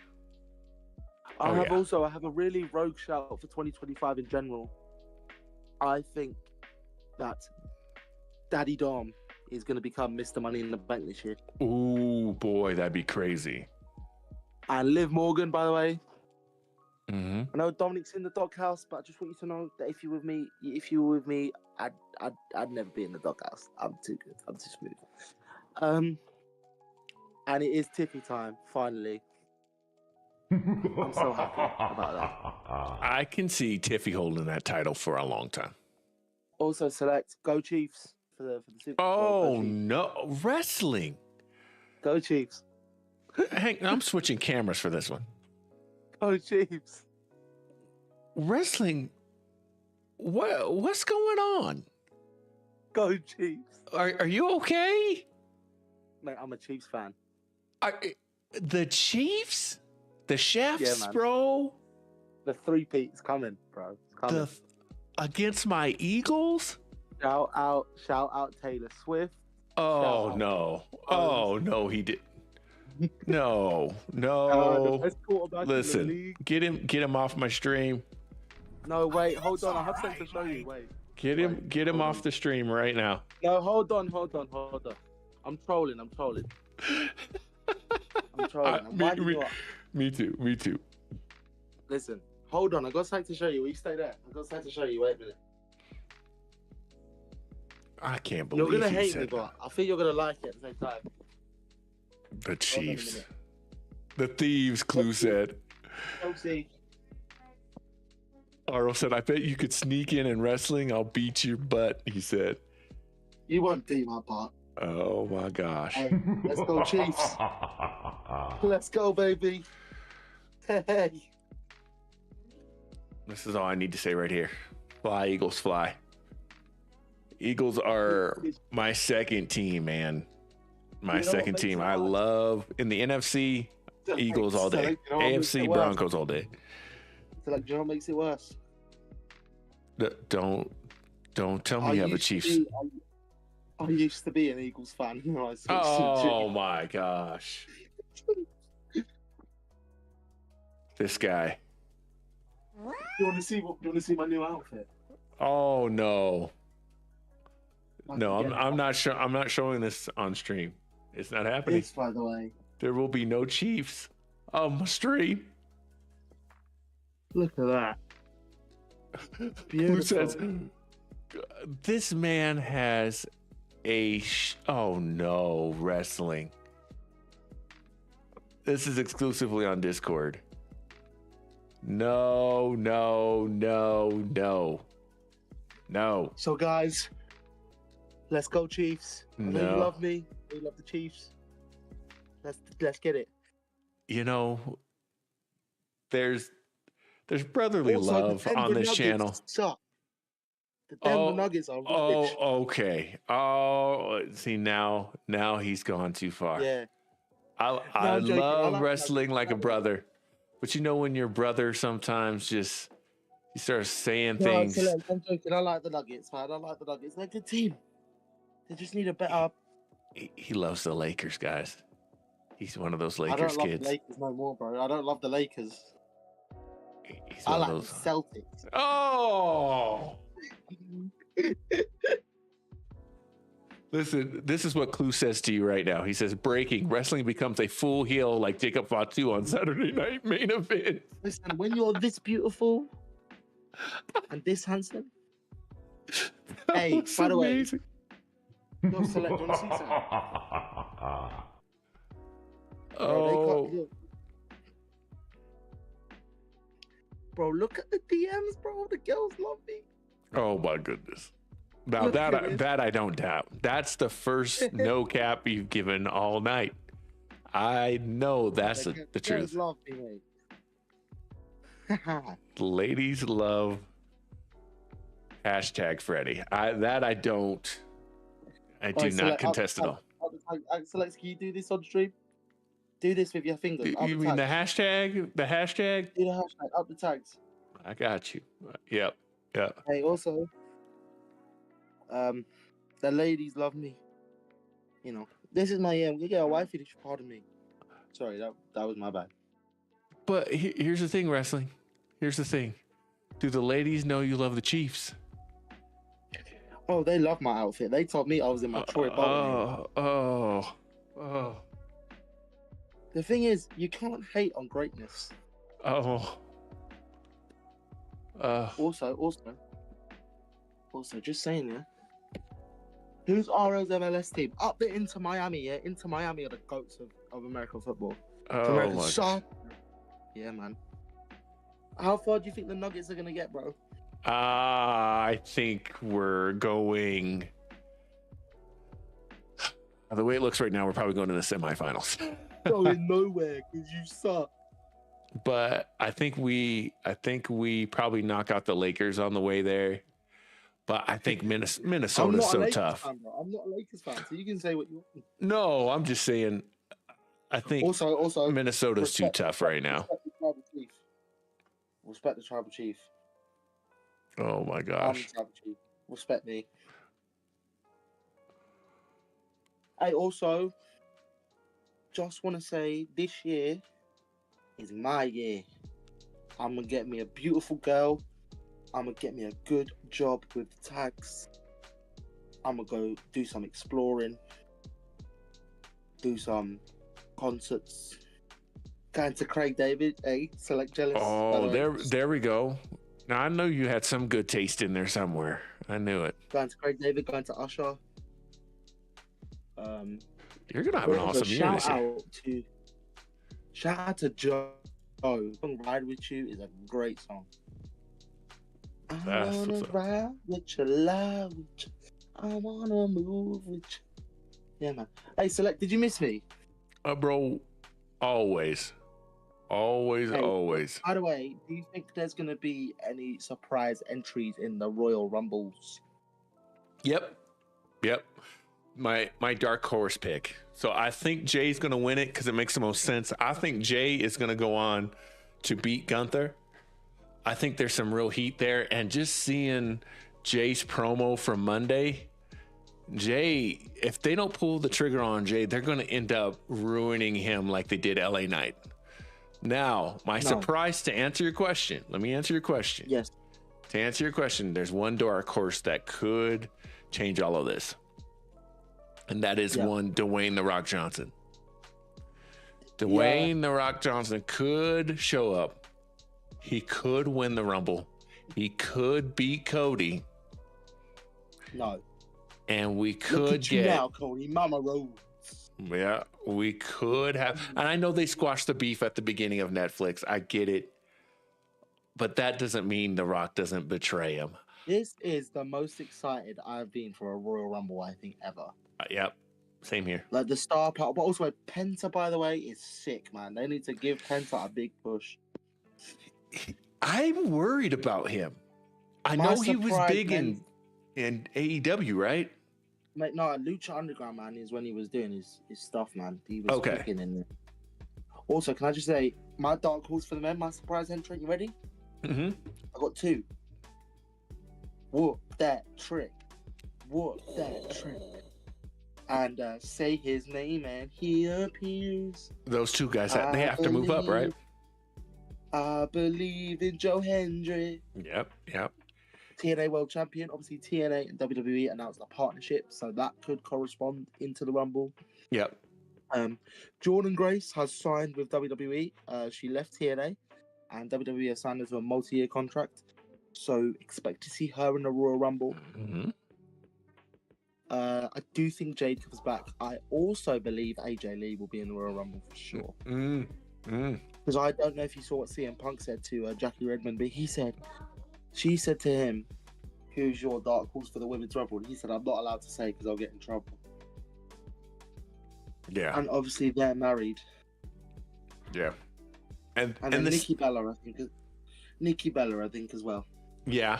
I have a really rogue shout for 2025 in general. I think that Daddy Dom is going to become Mr. Money in the Bank this year. Ooh boy, that'd be crazy. And Liv Morgan, by the way. Mm-hmm. I know Dominic's in the doghouse, but I just want you to know that if you were with me, I'd never be in the doghouse. I'm too good. I'm too smooth. And it is Tiffy time, finally. I'm so happy about that. I can see Tiffy holding that title for a long time. Also, select Go Chiefs for the Super Bowl. Oh no, wrestling. Go Chiefs. I'm switching cameras for this one. Go Chiefs. Wrestling. What's going on? Go Chiefs. Are you okay? Mate, I'm a Chiefs fan. The Chiefs? The chefs, Yeah, man. bro? The three-peat's coming, bro. It's coming. Against my Eagles? Shout out Taylor Swift. Oh Shout no. out. Oh no, he did. No. The best quarterback in the Listen, league. get him off my stream. No, wait, hold on. I have something to show you. Wait. Get him off the stream right now. No, hold on. I'm trolling. I'm trolling. I'm winding you up. Me too. Listen, hold on. I got something to show you. Will you stay there? I got something to show you. Wait a minute. I can't believe You're gonna he hate said me, but I think you're gonna like it at the same time. the Chiefs. minute. The thieves, Clue said. Chelsea. Arlo said, I bet you could sneak in wrestling. I'll beat your butt, he said. You won't do my part. Oh my gosh. Hey, let's go, Chiefs. Let's go, baby. Hey. This is all I need to say right here. Fly, Eagles, fly. Eagles are my second team, man. My second team. I love in the NFC, Eagles all day. AFC, Broncos all day. So, like, do you know what makes it worse? Don't tell me you have a Chiefs. I used to be an Eagles fan. Oh my gosh. This guy. You want to see my new outfit? Oh no. No, I'm not sure. I'm not showing this on stream. It's not happening. This, by the way. There will be no Chiefs on my stream. Look at that. Who says this man has a oh no, wrestling. This is exclusively on Discord. No. So, guys, let's go, Chiefs. I know you love me. You love the Chiefs. Let's get it. You know, there's brotherly Also, love on this channel. Suck. The Denver Nuggets are rubbish. Oh, okay. Oh, see now he's gone too far. Yeah. I love wrestling like a brother, but you know when your brother sometimes just he starts saying things. I'm joking. I like the Nuggets, man. I like the Nuggets. They're a good team. They just need a better. He loves the Lakers, guys. He's one of those I Lakers don't love kids. the Lakers no more, bro. I don't love the Lakers. He's I one like of those. the Celtics. Oh. Listen, this is what Clue says to you right now. He says, breaking, wrestling becomes a full heel like Jacob Fatu on Saturday night main event. Listen, when you're this beautiful and this handsome. Hey, by the way, yo, select, you want to see something? Oh. Bro, look at the DMs, bro. The girls love me. Oh my goodness. Now Look at that this. that I don't doubt. That's the first no cap you've given all night. I know that's the Girls truth. love me, mate. Ladies love hashtag Freddy. I do Alright, so, not like, contest at all. Select, can you do this on stream? Do this with your fingers. Up You the mean the tags. hashtag? The hashtag? Do the hashtag up the tags. I got you. Yep. Hey, also, the ladies love me. You know, this is my I'm gonna get a wifey to pardon me. Sorry, that was my bad. But here's the thing, wrestling. Here's the thing. Do the ladies know you love the Chiefs? Oh, they love my outfit. They told me I was in my Troy Bolton. Oh. The thing is, you can't hate on greatness. Oh. Also, just saying, yeah. Who's RO's MLS team? Up the Inter Miami, yeah. Inter Miami are the goats of American football. Oh American my soccer. Yeah, man. How far do you think the Nuggets are gonna get, bro? I think we're going. The way it looks right now, we're probably going to the semifinals. Going nowhere because you suck. But I think we probably knock out the Lakers on the way there. But I think Minnesota's so tough. Fan, bro. I'm not a Lakers fan, so you can say what you want. No, I'm just saying. I think Also, Minnesota's too tough right now. Respect the tribal chief. Oh my I'm the gosh. tribal chief. Respect me. I also just want to say this year is my year. I'm gonna get me a beautiful girl. I'm gonna get me a good job with the tags. I'm gonna go do some exploring, do some concerts. Going to Craig David, Select Jealous. Oh, there we go. Now I know you had some good taste in there somewhere. I knew it. Going to Craig David, going to Usher. You're gonna have an awesome year this year. Shout out to Joe. Ride With You is a great song. I wanna ride with you, lie with you. I wanna move with you. Yeah, man. Hey, Select, did you miss me? Bro, always. By the way, do you think there's gonna be any surprise entries in the Royal Rumbles? Yep. My dark horse pick. So I think Jay's gonna win it because it makes the most sense. I think Jay is gonna go on to beat Gunther. I think there's some real heat there, and just seeing Jay's promo from Monday, Jay, if they don't pull the trigger on Jay, they're gonna end up ruining him like they did LA Knight. Now, surprise to answer your question. Let me answer your question. Yes. To answer your question, there's one dark horse that could change all of this. And that is one Dwayne The Rock Johnson. Dwayne The Rock Johnson could show up. He could win the Rumble. He could beat Cody. No. And we Look could at you now, Cody. Mama Rose. Yeah, we could have. And I know they squashed the beef at the beginning of Netflix. I get it. But that doesn't mean The Rock doesn't betray him. This is the most excited I've been for a Royal Rumble, I think, ever. Yep. Same here. Like the star part, but also Penta, by the way, is sick, man. They need to give Penta a big push. I'm worried about him. I know he was big in AEW, right? Mate, no, Lucha Underground, man, is when he was doing his stuff, man. He was kicking in there. Also, can I just say, my dark horse for the men, my surprise entrant, you ready? Mm-hmm. I got two. Whoop that trick. And say his name and he appears. Those two guys, they have to move up, right? I believe in Joe Hendry. Yep. TNA World Champion. Obviously, TNA and WWE announced a partnership, so that could correspond into the Rumble. Yep. Jordan Grace has signed with WWE. She left TNA, and WWE has signed her to a multi-year contract. So expect to see her in the Royal Rumble. Mm-hmm. I do think Jade comes back. I also believe AJ Lee will be in the Royal Rumble for sure. Because I don't know if you saw what CM Punk said to Jackie Redmond, but she said to him, who's your dark horse for the women's rumble? And he said, I'm not allowed to say because I'll get in trouble. Yeah. And obviously they're married. Yeah. And then this, Nikki Bella, I think as well. yeah.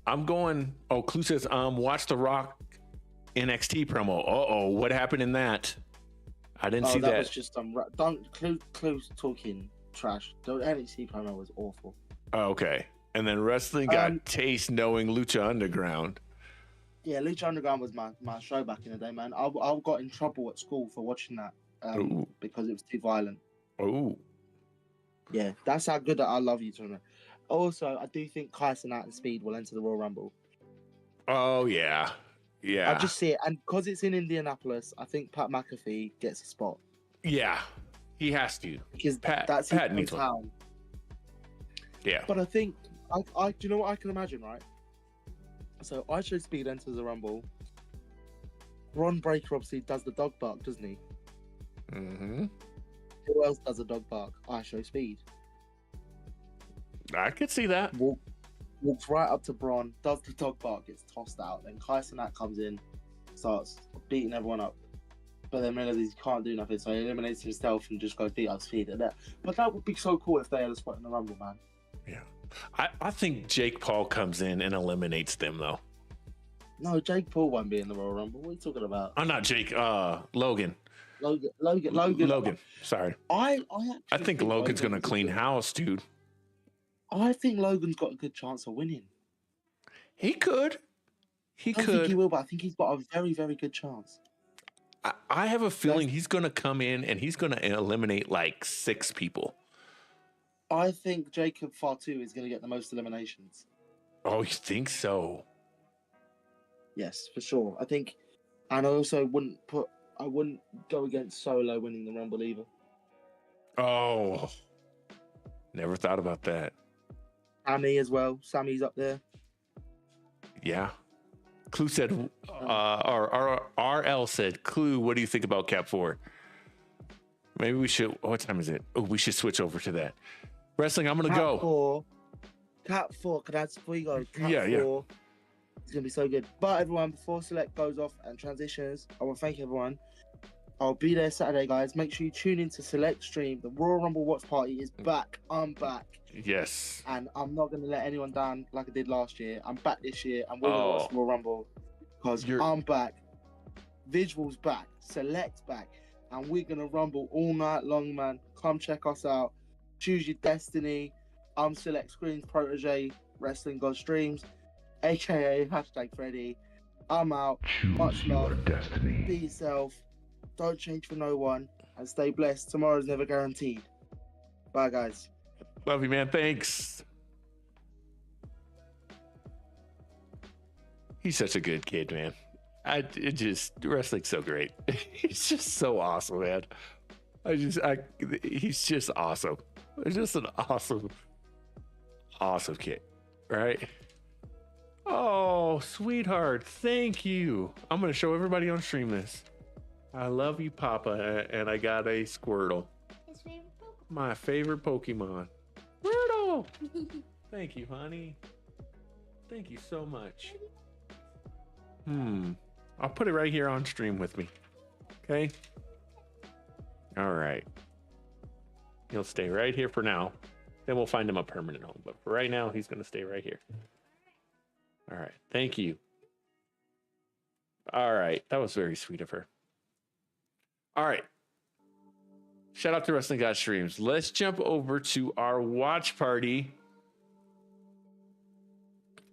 I'm going. Oh, Clue says, watch the Rock NXT promo. Uh-oh, what happened in that? I didn't see that. That was just Clue's talking trash. The NXT promo was awful. Oh, okay. And then wrestling got taste knowing Lucha Underground. Yeah, Lucha Underground was my show back in the day, man. I got in trouble at school for watching that because it was too violent. Oh. Yeah, that's how good I love you, Tuna. Also, I do think Kyson and Speed will enter the Royal Rumble. Oh, yeah. Yeah. I just see it. And because it's in Indianapolis, I think Pat McAfee gets a spot. Yeah. He has to. Because Pat his town. Yeah. But I think, do you know what I can imagine, right? So I show Speed enters the Rumble. Ron Breaker obviously does the dog bark, doesn't he? Mm-hmm. Who else does a dog bark? I show Speed. I could see that. Walks right up to Braun, does the dog bark, gets tossed out. Then Kyson comes in, starts beating everyone up. But then realizes he can't do nothing, so he eliminates himself and just goes beat up Speed at that. But that would be so cool if they had a spot in the Rumble, man. Yeah. I think Jake Paul comes in and eliminates them, though. No, Jake Paul won't be in the Royal Rumble. What are you talking about? I'm not Jake. Logan. Logan. Sorry. I think Logan's going to clean house, dude. I think Logan's got a good chance of winning. He could. I don't think he will, but I think he's got a very, very good chance. I have a feeling he's going to come in and he's going to eliminate like 6 people. I think Jacob Fatu is going to get the most eliminations. Oh, you think so? Yes, for sure. I think, and I also wouldn't go against Solo winning the Rumble either. Oh, never thought about that. Sammy as well. Sammy's up there. Yeah. Clue said, RL said, Clue, what do you think about Cap 4? Maybe we should, what time is it? Oh, we should switch over to that. Wrestling, I'm going to go. Cap 4, can I add before you go? Cap 4. Yeah. It's going to be so good. But everyone, before Select goes off and transitions, I want to thank everyone. I'll be there Saturday, guys. Make sure you tune into Select Stream. The Royal Rumble Watch Party is back. I'm back. Yes. And I'm not going to let anyone down like I did last year. I'm back this year, and we're going to watch the Royal Rumble because I'm back. Visual's back. Select's back. And we're going to rumble all night long, man. Come check us out. Choose your destiny. I'm Select Screen's protege, Wrestling God Streams, aka #Freddy. I'm out. Choose Much your love. destiny. Be yourself. Don't change for no one. And stay blessed. Tomorrow's never guaranteed. Bye, guys. Love you, man. Thanks. He's such a good kid, man. Wrestling's so great. He's just so awesome, man. He's just awesome. He's just an awesome kid, right? Oh, sweetheart, thank you. I'm gonna show everybody on stream this. I love you, Papa, and I got a Squirtle. His favorite Pokemon. My favorite Pokemon. Squirtle! Thank you, honey. Thank you so much. I'll put it right here on stream with me. Okay? All right. He'll stay right here for now. Then we'll find him a permanent home. But for right now, he's going to stay right here. All right. Thank you. All right. That was very sweet of her. All right. Shout out to Wrestling God Streams. Let's jump over to our watch party.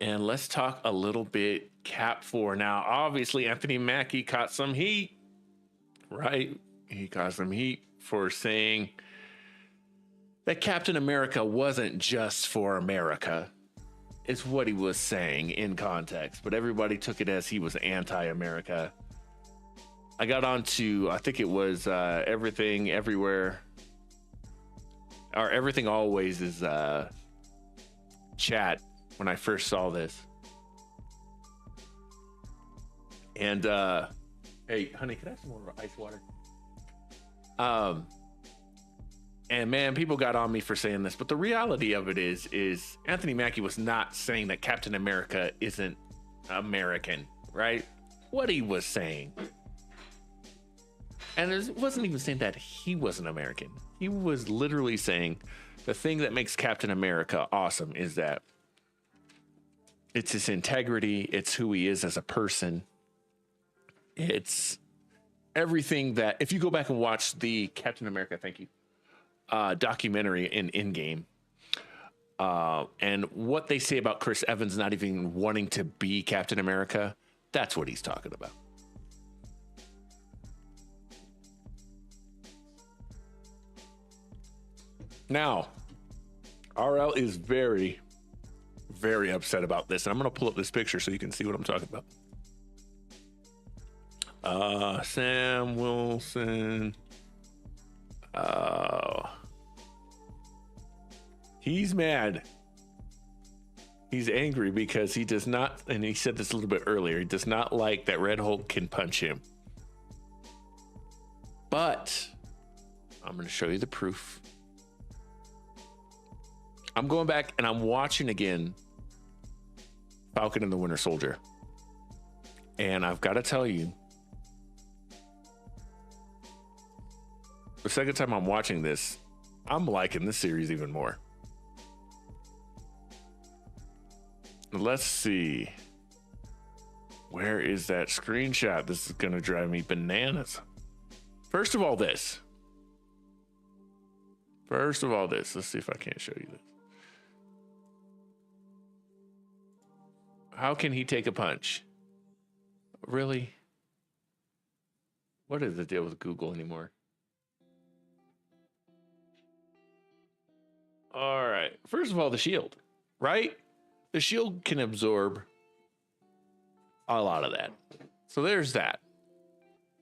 And let's talk a little bit Cap 4. Now, obviously, Anthony Mackie caught some heat, right? He caught some heat for saying that Captain America wasn't just for America. It's what he was saying in context, but everybody took it as he was anti-America. I got onto, I think it was Everything Everywhere, or Everything Always is chat when I first saw this. And hey, honey, can I have some more ice water? And man, people got on me for saying this, but the reality of it is Anthony Mackie was not saying that Captain America isn't American, right? What he was saying, and it wasn't even saying that he wasn't American. He was literally saying the thing that makes Captain America awesome is that it's his integrity, it's who he is as a person, it's everything that, if you go back and watch the Captain America, thank you, documentary in Endgame, and what they say about Chris Evans not even wanting to be Captain America, that's what he's talking about. Now, RL is very, very upset about this, and I'm going to pull up this picture so you can see what I'm talking about. Sam Wilson. He's mad. He's angry because he does not, and he said this a little bit earlier, he does not like that Red Hulk can punch him. But I'm going to show you the proof. I'm going back and I'm watching again Falcon and the Winter Soldier. And I've got to tell you, the second time I'm watching this, I'm liking this series even more. Let's see. Where is that screenshot? This is going to drive me bananas. First of all, this. Let's see if I can't show you this. How can he take a punch? Really? What is the deal with Google anymore? All right. First of all, the shield, right? The shield can absorb a lot of that. So there's that.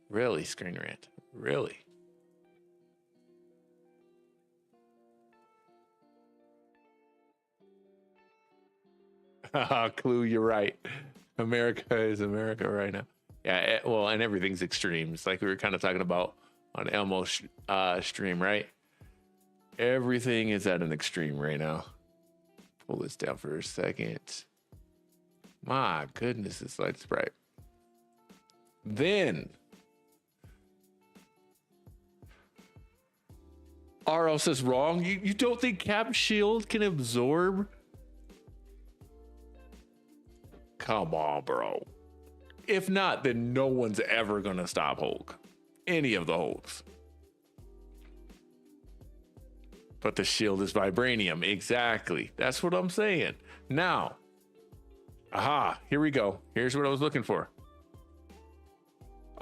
Really, Screen Rant? Really? Clue, you're right. America is America right now. Yeah, well, and everything's extremes. Like we were kind of talking about on Elmo's stream, right? Everything is at an extreme right now. Pull this down for a second. My goodness, this light's bright. Then RL says wrong. You don't think Cap Shield can absorb? Come on, bro. If not, then no one's ever gonna stop Hulk. Any of the Hulks. But the shield is vibranium. Exactly. That's what I'm saying. Now, here we go. Here's what I was looking for.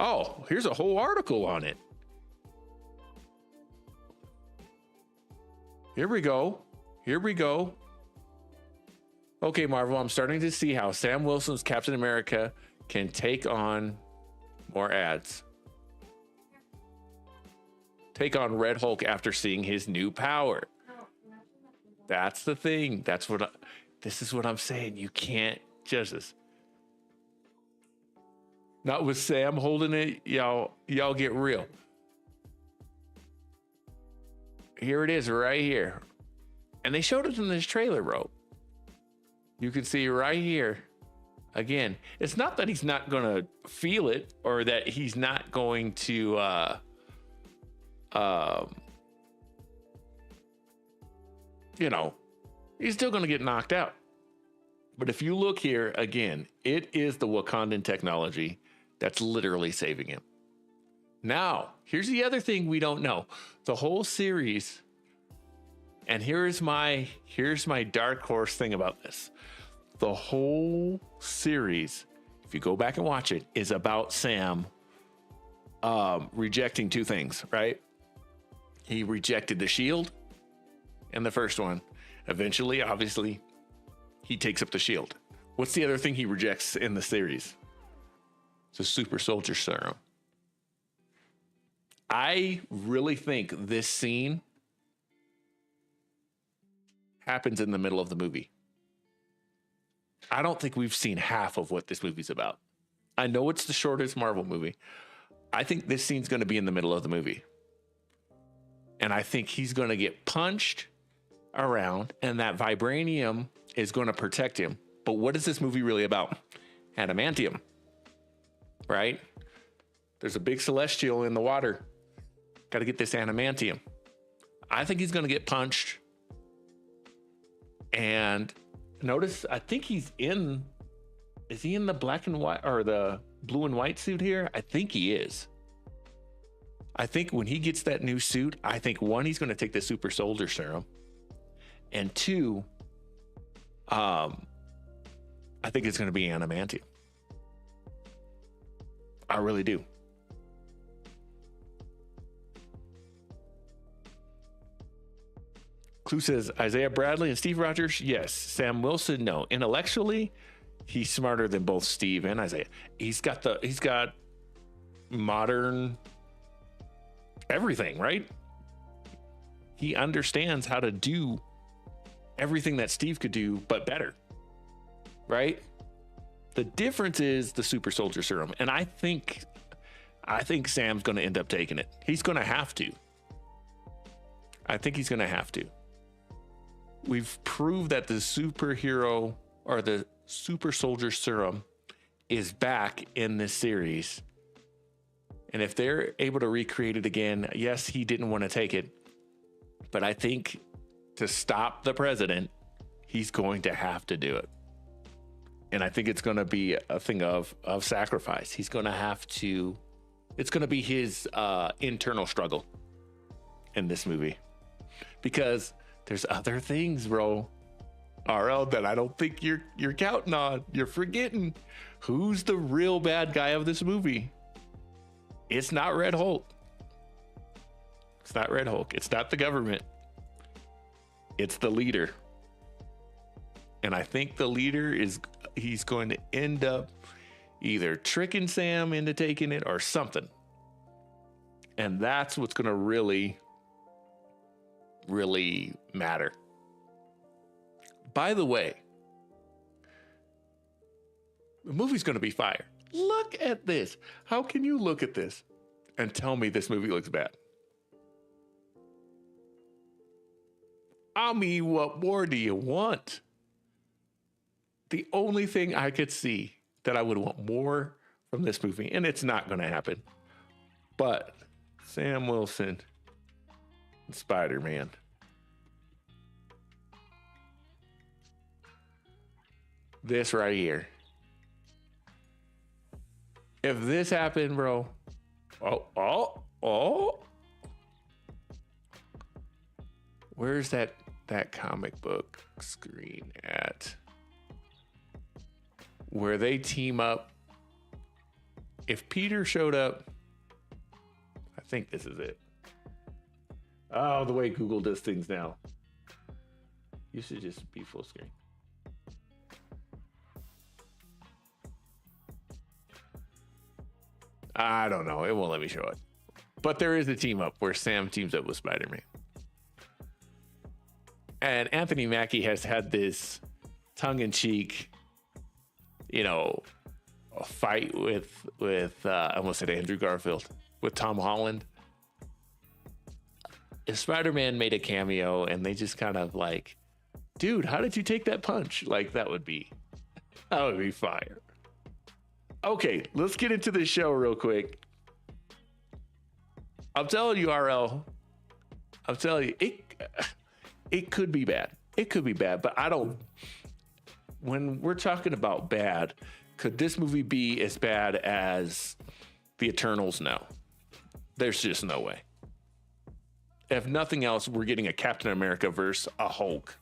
Oh, here's a whole article on it. Here we go. Okay, Marvel, I'm starting to see how Sam Wilson's Captain America can take on more ads. Take on Red Hulk after seeing his new power. That's the thing. This is what I'm saying. You can't judge this. Not with Sam holding it. Y'all get real. Here it is right here. And they showed it in this trailer, bro. You can see right here. Again, it's not that he's not going to feel it or that he's not going to he's still going to get knocked out. But if you look here again, it is the Wakandan technology that's literally saving him. Now, here's the other thing we don't know. The whole series, and here's my dark horse thing about this. The whole series, if you go back and watch it, is about Sam rejecting two things, right? He rejected the shield in the first one. Eventually, obviously, he takes up the shield. What's the other thing he rejects in the series? It's a super soldier serum. I really think this scene happens in the middle of the movie. I don't think we've seen half of what this movie's about. I know it's the shortest Marvel movie. I think this scene's going to be in the middle of the movie. And I think he's going to get punched around, and that vibranium is going to protect him. But what is this movie really about? Adamantium, right? There's a big celestial in the water. Got to get this adamantium. I think he's going to get punched. And notice, I think is he in the black and white or the blue and white suit here? I think he is. I think when he gets that new suit, I think one, he's going to take the super soldier serum. And two, I think it's going to be adamantium. I really do. Clue says Isaiah Bradley and Steve Rogers. Yes. Sam Wilson. No. Intellectually, he's smarter than both Steve and Isaiah. He's got modern everything, right? He understands how to do everything that Steve could do, but better, right? The difference is the super soldier serum. And I think Sam's going to end up taking it. He's going to have to. I think he's going to have to. We've proved that the superhero or the super soldier serum is back in this series. And if they're able to recreate it again, yes, he didn't want to take it. But I think to stop the president, he's going to have to do it. And I think it's going to be a thing of sacrifice. He's going to have to, it's going to be his internal struggle in this movie. Because there's other things, bro, RL, that I don't think you're counting on. You're forgetting who's the real bad guy of this movie. It's not Red Hulk. It's not Red Hulk. It's not the government. It's the leader. And I think the leader he's going to end up either tricking Sam into taking it or something. And that's what's going to really matter. By the way, the movie's going to be fire. Look at this. How can you look at this and tell me this movie looks bad? I mean, what more do you want? The only thing I could see that I would want more from this movie, and it's not going to happen, but Sam Wilson and Spider-Man. This right here. If this happened, bro. Oh. Where's that comic book screen at? Where they team up. If Peter showed up, I think this is it. Oh, the way Google does things now. You should just be full screen. I don't know. It won't let me show it. But there is a team up where Sam teams up with Spider-Man. And Anthony Mackie has had this tongue-in-cheek, a fight with I almost said Andrew Garfield, with Tom Holland. If Spider-Man made a cameo and they just kind of like, dude, how did you take that punch? Like, that would be fire. Okay, let's get into the show real quick. I'm telling you, RL. I'm telling you, it could be bad. It could be bad, but I don't. When we're talking about bad, could this movie be as bad as the Eternals? No. There's just no way. If nothing else, we're getting a Captain America versus a Hulk.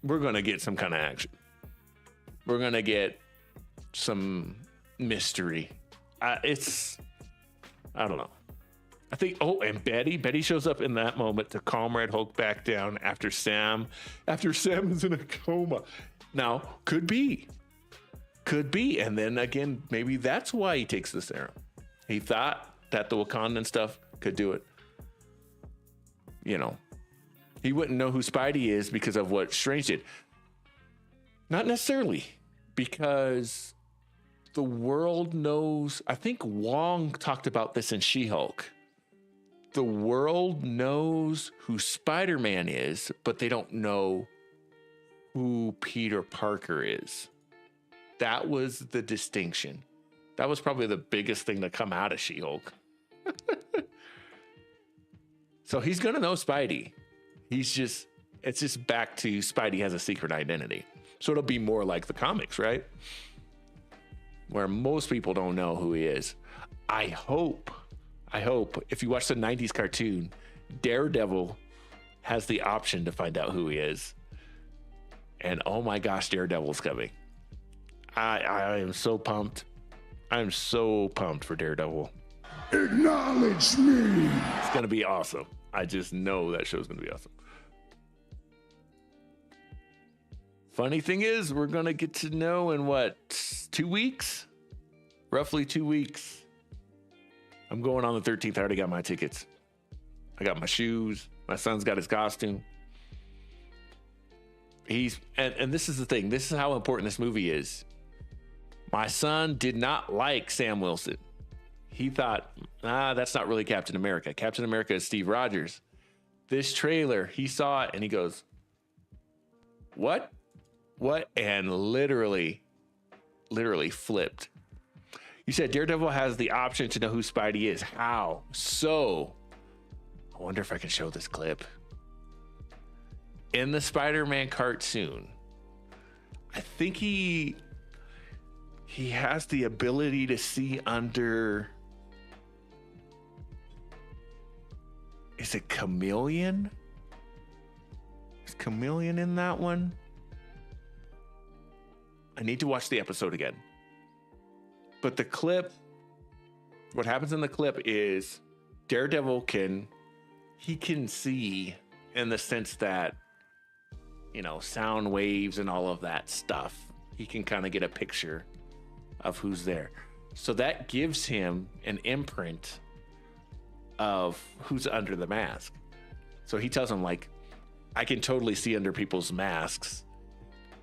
We're going to get some kind of action. We're going to get some mystery. I don't know. I think, and Betty shows up in that moment to calm Red Hulk back down after Sam is in a coma. Now, could be. And then again, maybe that's why he takes the serum. He thought that the Wakandan stuff could do it. He wouldn't know who Spidey is because of what Strange did. Not necessarily, because the world knows. I think Wong talked about this in She-Hulk. The world knows who Spider-Man is, but they don't know who Peter Parker is. That was the distinction. That was probably the biggest thing to come out of She-Hulk. So he's going to know Spidey. It's just back to Spidey has a secret identity. So it'll be more like the comics, right? Where most people don't know who he is. I hope if you watch the 90s cartoon, Daredevil has the option to find out who he is. And oh my gosh, Daredevil's coming. I am so pumped. I'm so pumped for Daredevil. Acknowledge me. It's going to be awesome. I just know that show's going to be awesome. Funny thing is, we're going to get to know in what, 2 weeks? Roughly 2 weeks. I'm going on the 13th. I already got my tickets. I got my shoes. My son's got his costume. And this is the thing. This is how important this movie is. My son did not like Sam Wilson. He thought, that's not really Captain America. Captain America is Steve Rogers. This trailer, he saw it and he goes, what? What? And literally flipped. You said Daredevil has the option to know who Spidey is. How? So, I wonder if I can show this clip. In the Spider-Man cartoon, I think he has the ability to see under... Is it Chameleon? Is Chameleon in that one? I need to watch the episode again. But the clip, what happens in the clip is Daredevil can see in the sense that, sound waves and all of that stuff. He can kind of get a picture of who's there. So that gives him an imprint of who's under the mask. So he tells him, I can totally see under people's masks.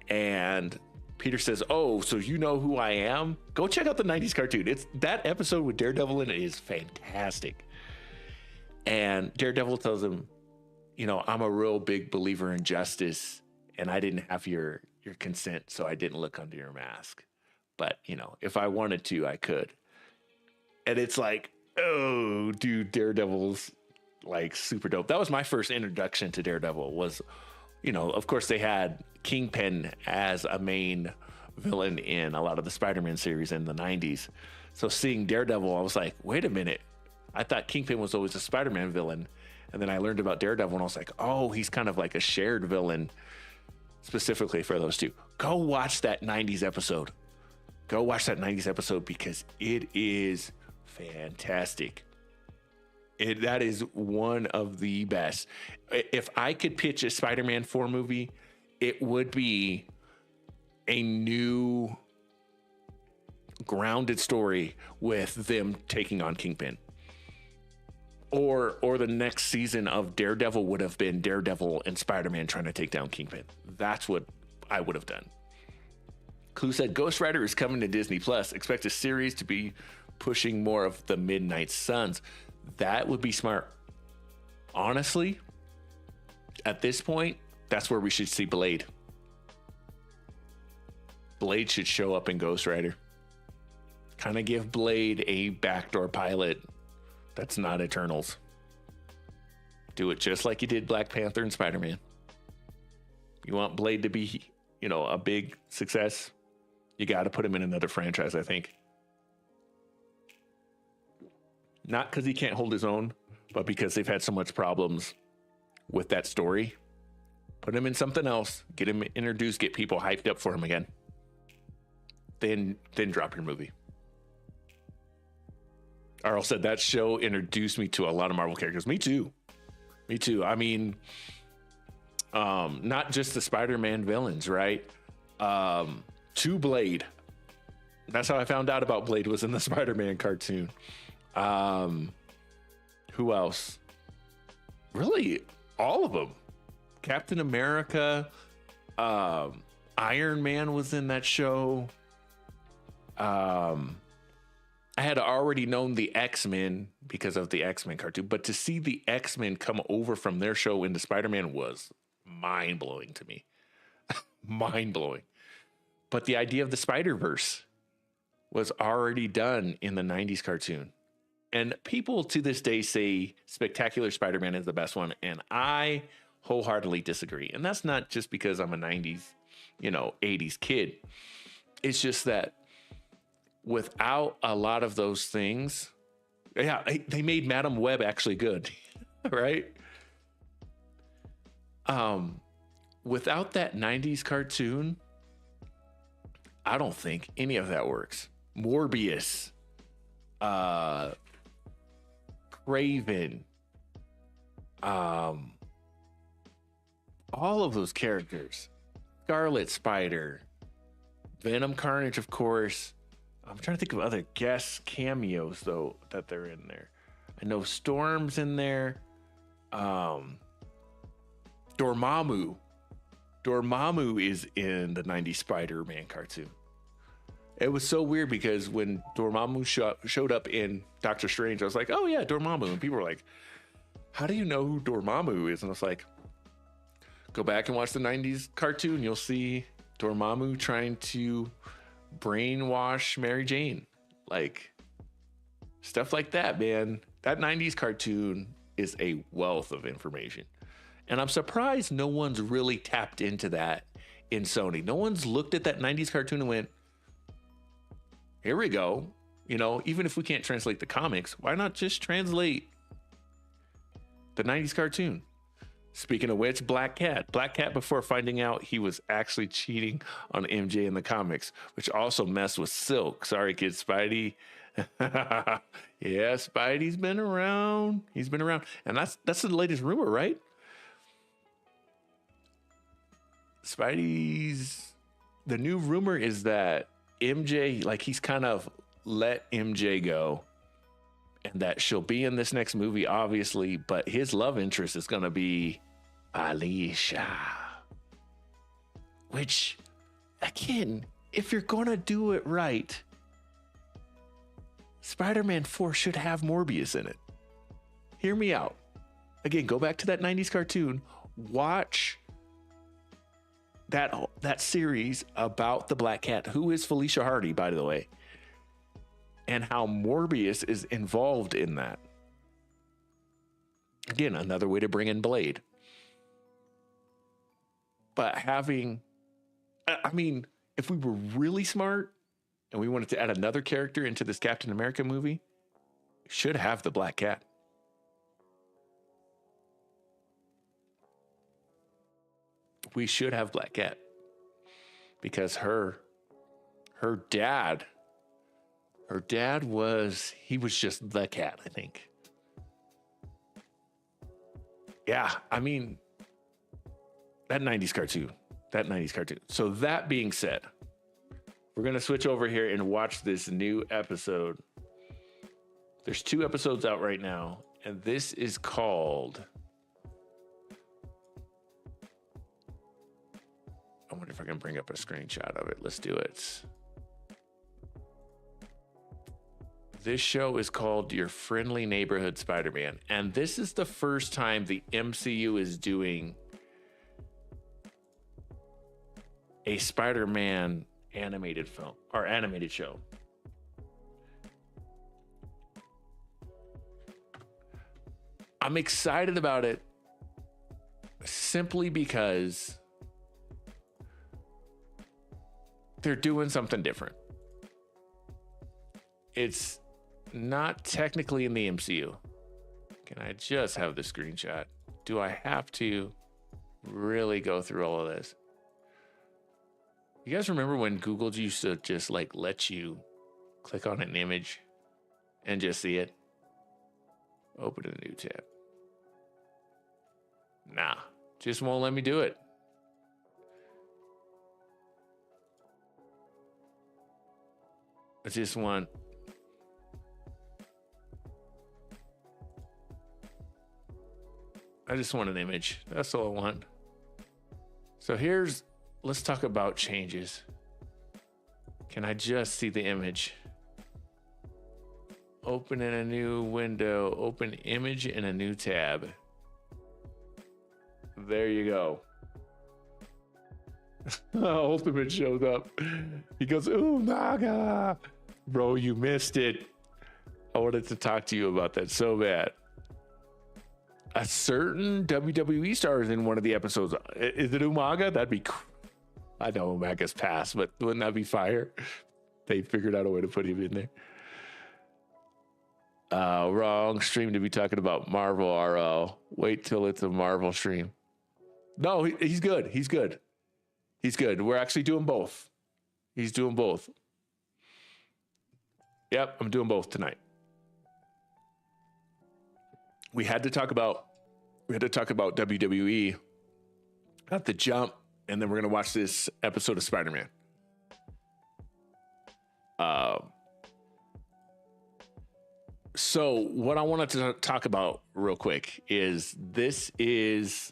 And Peter says, oh, so you know who I am? Go check out the 90s cartoon. It's that episode with Daredevil in it is fantastic. And Daredevil tells him, I'm a real big believer in justice, and I didn't have your consent, so I didn't look under your mask. But, if I wanted to, I could. And it's like, oh, dude, Daredevil's super dope. That was my first introduction to Daredevil was, of course they had Kingpin as a main villain in a lot of the Spider-Man series in the 90s. So seeing Daredevil, I was like, wait a minute. I thought Kingpin was always a Spider-Man villain. And then I learned about Daredevil and I was like, oh, he's kind of like a shared villain specifically for those two. Go watch that 90s episode. Go watch that 90s episode because it is fantastic. That is one of the best. If I could pitch a Spider-Man 4 movie, it would be a new grounded story with them taking on Kingpin. Or the next season of Daredevil would have been Daredevil and Spider-Man trying to take down Kingpin. That's what I would have done. Clue said, Ghost Rider is coming to Disney Plus. Expect a series to be pushing more of the Midnight Suns. That would be smart. Honestly, at this point, that's where we should see Blade. Blade should show up in Ghost Rider. Kind of give Blade a backdoor pilot that's not Eternals. Do it just like you did Black Panther and Spider-Man. You want Blade to be, a big success? You got to put him in another franchise, I think. Not because he can't hold his own, but because they've had so much problems with that story. Put him in something else. Get him introduced. Get people hyped up for him again. Then drop your movie. Arl said that show introduced me to a lot of Marvel characters. Me too. I mean, not just the Spider-Man villains, right? To Blade. That's how I found out about Blade, was in the Spider-Man cartoon. Who else? Really, all of them. Captain America, Iron Man was in that show. I had already known the X-Men because of the X-Men cartoon, but to see the X-Men come over from their show into Spider-Man was mind-blowing to me. Mind-blowing. But the idea of the Spider-Verse was already done in the 90s cartoon. And people to this day say Spectacular Spider-Man is the best one, and I wholeheartedly disagree. And that's not just because I'm a 90s, 80s kid. It's just that without a lot of those things, yeah, they made Madam Web actually good, right? Without that 90s cartoon, I don't think any of that works. Morbius, Craven, all of those characters, Scarlet Spider, Venom Carnage, of course. I'm trying to think of other guest cameos though that they're in there. I know Storm's in there. Dormammu. Dormammu is in the 90s Spider-Man cartoon. It was so weird because when Dormammu showed up in Doctor Strange, I was like, oh yeah, Dormammu. And people were like, how do you know who Dormammu is? And I was like, go back and watch the 90s cartoon. You'll see Dormammu trying to brainwash Mary Jane. Like, stuff like that, man. That 90s cartoon is a wealth of information. And I'm surprised no one's really tapped into that in Sony. No one's looked at that 90s cartoon and went, here we go. Even if we can't translate the comics, why not just translate the 90s cartoon? Speaking of which, Black Cat, before finding out he was actually cheating on MJ in the comics, which also messed with Silk. Sorry, kid, Spidey. Yeah, Spidey's been around. He's been around. And that's the latest rumor, right? The new rumor is that MJ, like, he's kind of let MJ go and that she'll be in this next movie, obviously, but his love interest is going to be Alicia. Which, again, if you're going to do it right, Spider-Man 4 should have Morbius in it. Hear me out. Again, go back to that 90s cartoon. Watch that series about the Black Cat, who is Felicia Hardy, by the way, and how Morbius is involved in that. Again, another way to bring in Blade. But if we were really smart and we wanted to add another character into this Captain America movie, we should have the Black Cat. We should have Black Cat because her dad was just the cat, I think. Yeah, that 90s cartoon. So that being said, we're going to switch over here and watch this new episode. There's 2 episodes out right now, and this is called... I wonder if I can bring up a screenshot of it. Let's do it. This show is called Your Friendly Neighborhood Spider-Man. And this is the first time the MCU is doing a Spider-Man animated film or animated show. I'm excited about it simply because they're doing something different. It's not technically in the MCU. Can I just have the screenshot? Do I have to really go through all of this? You guys remember when Google used to just like let you click on an image and just see it? Open a new tab. Nah, just won't let me do it. I just want an image. That's all I want. So let's talk about changes. Can I just see the image? Open in a new window. Open image in a new tab. There you go. Ultimate shows up. He goes, "Ooh, Naga." Bro, you missed it. I wanted to talk to you about that so bad. A certain WWE star is in one of the episodes. Is it Umaga? That'd be I know Umaga's passed, but wouldn't that be fire? They figured out a way to put him in there. Wrong stream to be talking about Marvel RL. Wait till it's a Marvel stream. No, he's good. He's good. He's good. We're actually doing both. He's doing both. Yep, I'm doing both tonight. We had to talk about WWE at the jump, and then we're gonna watch this episode of Spider-Man. So what I wanted to talk about real quick is this is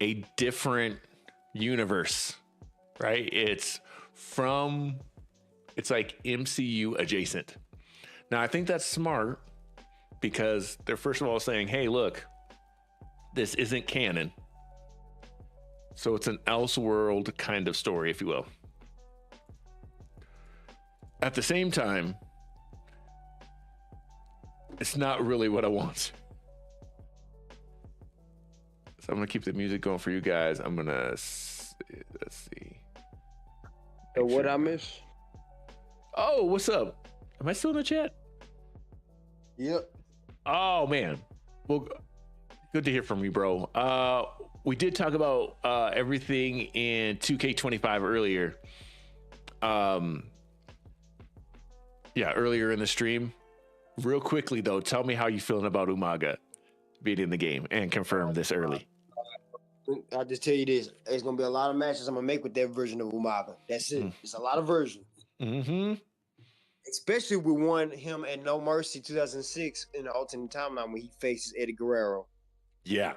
a different universe, right? It's like MCU adjacent. Now, I think that's smart because they're first of all saying, hey, look, this isn't canon. So it's an Elseworld kind of story, if you will. At the same time, it's not really what I want. So I'm going to keep the music going for you guys. I'm going to, let's see. So what I miss? Oh, what's up? Am I still in the chat? Yep. Oh, man. Well, good to hear from you, bro. We did talk about everything in 2K25 earlier. Yeah, earlier in the stream. Real quickly, though, tell me how you feeling about Umaga being in the game and confirm this early. I'll just tell you this. There's going to be a lot of matches I'm going to make with that version of Umaga. That's it. It's a lot of versions. Mm-hmm. Especially with one, him at No Mercy 2006 in the alternate timeline when he faces Eddie Guerrero. Yeah.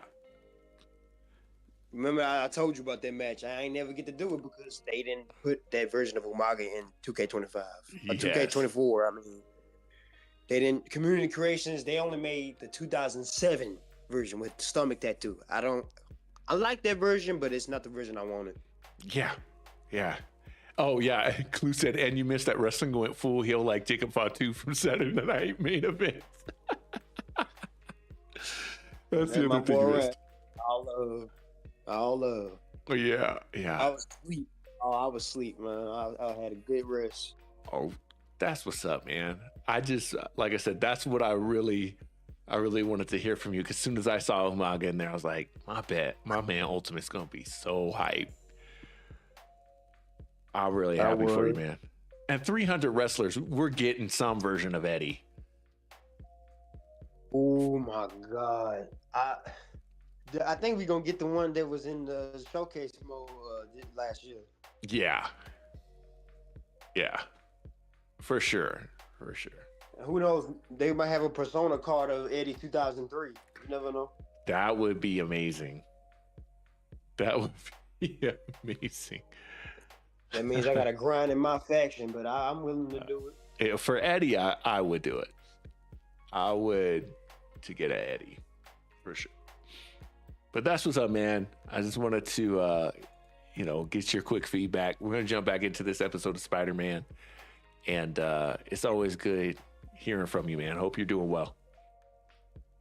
Remember, I told you about that match. I ain't never get to do it because they didn't put that version of Umaga in 2K25. Or Yes. 2K24, I mean. They didn't, Community Creations, they only made the 2007 version with the stomach tattoo. I like that version, but it's not the version I wanted. Yeah. Yeah. Oh, yeah. Clue said, and you missed that wrestling went full heel like Jacob Fatu from Saturday Night Main Event. That's the other thing you missed. All love. Oh, yeah. Yeah. I was asleep. Oh, I was asleep, man. I had a good rest. Oh, that's what's up, man. I just, like I said, that's what I really wanted to hear from you. Because as soon as I saw Umaga in there, I was like, my man Ultimate's going to be so hype. I'm really happy for you, man. And 300 wrestlers, we're getting some version of Eddie. Oh, my God. I think we're going to get the one that was in the showcase mode last year. Yeah. Yeah. For sure. For sure. Who knows? They might have a persona card of Eddie 2003. You never know. That would be amazing. That would be amazing. That means I got to grind in my faction, but I'm willing to do it. For Eddie, I would do it. I would to get an Eddie. For sure. But that's what's up, man. I just wanted to, get your quick feedback. We're going to jump back into this episode of Spider-Man. And it's always good hearing from you, man. I hope you're doing well.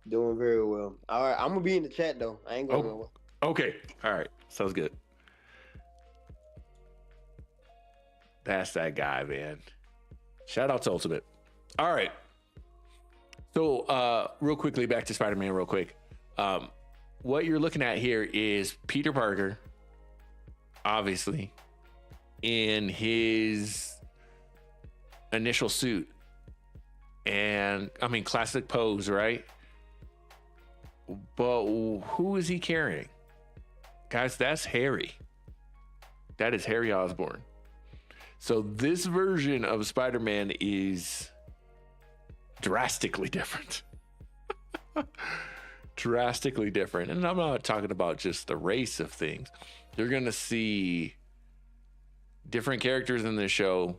Doing very well. All right, I'm going to be in the chat, though. I ain't going nowhere. Okay. All right. Sounds good. That's that guy, man. Shout out to Ultimate. All right. So real quickly, back to Spider-Man real quick. What you're looking at here is Peter Parker, obviously, in his initial suit. And, I mean, classic pose, right? But who is he carrying? Guys, that's Harry. That is Harry Osborn. So this version of Spider-Man is drastically different. Drastically different. And I'm not talking about just the race of things. You're going to see different characters in this show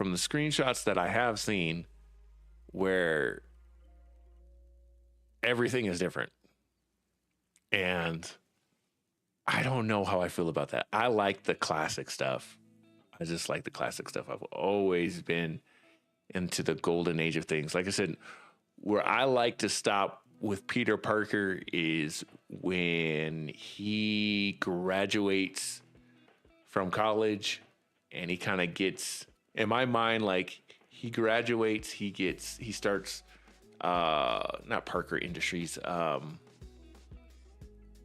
from the screenshots that I have seen where everything is different. And I don't know how I feel about that. I like the classic stuff. I just like the classic stuff. I've always been into the golden age of things. Like I said, where I like to stop with Peter Parker is when he graduates from college and he kind of gets, in my mind, like he graduates, he starts, not Parker Industries.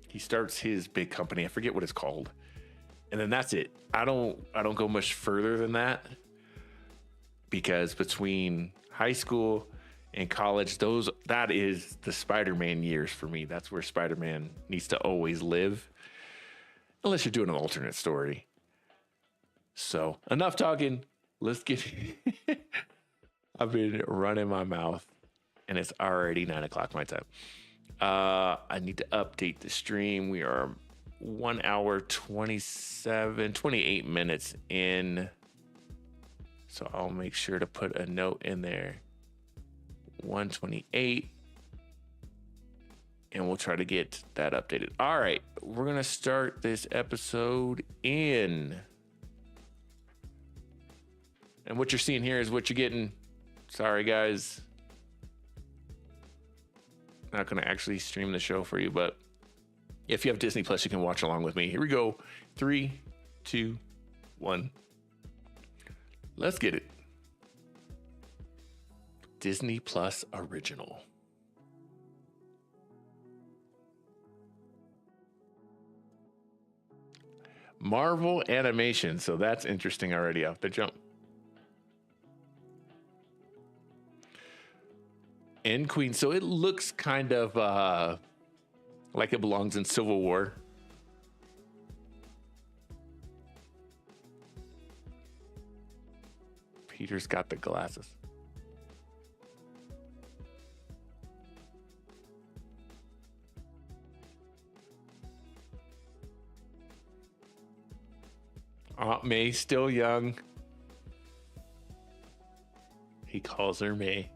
He starts his big company. I forget what it's called. And then that's it. I don't go much further than that, because between high school and college, that is the Spider-Man years for me. That's where Spider-Man needs to always live, unless you're doing an alternate story. So enough talking. Let's get. I've been running my mouth, and it's already 9:00 my time. I need to update the stream. We are 1 hour 28 minutes in. So I'll make sure to put a note in there. 128. And we'll try to get that updated. All right. We're going to start this episode in. And what you're seeing here is what you're getting. Sorry, guys. Not going to actually stream the show for you, but if you have Disney Plus, you can watch along with me. Here we go. 3, 2, 1. Let's get it. Disney Plus original. Marvel animation. So that's interesting already off the jump. And Queen. So it looks kind of like it belongs in Civil War. Peter's got the glasses. Aunt May's still young. He calls her May.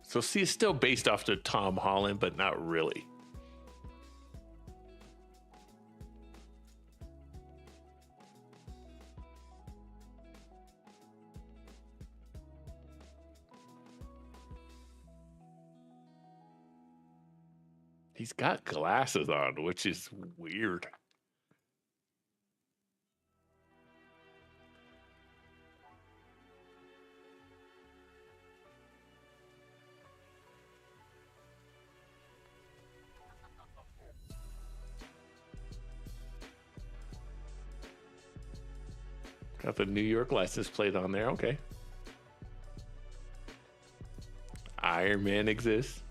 So see, it's still based off of Tom Holland, but not really. He's got glasses on, which is weird. Got the New York license plate on there. Okay. Iron Man exists.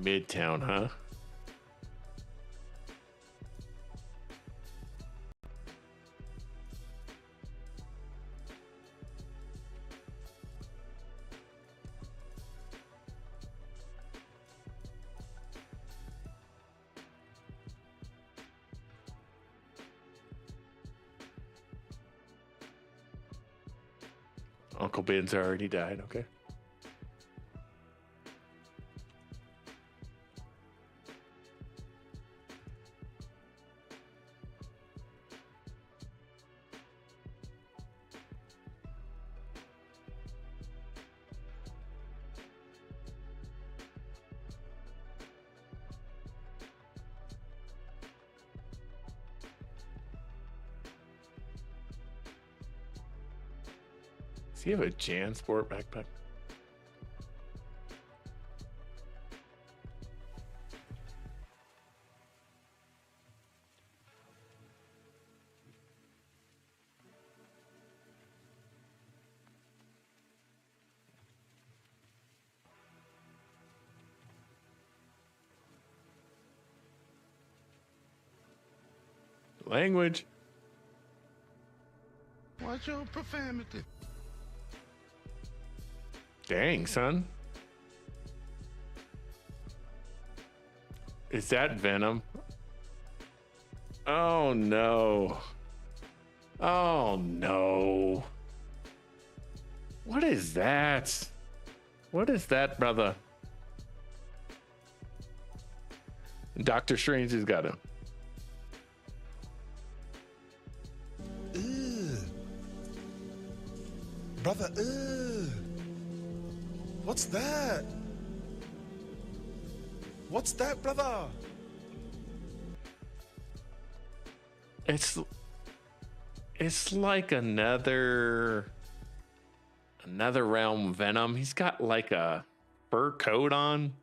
Midtown, huh? Uncle Ben's already died. Okay. Does he have a JanSport backpack? Language. Watch your profanity. Dang, son. Is that Venom? Oh no. Oh no. What is that? What is that, brother? Doctor Strange has got him. Brother, what's that? What's that, brother? It's like another realm Venom. He's got like a fur coat on.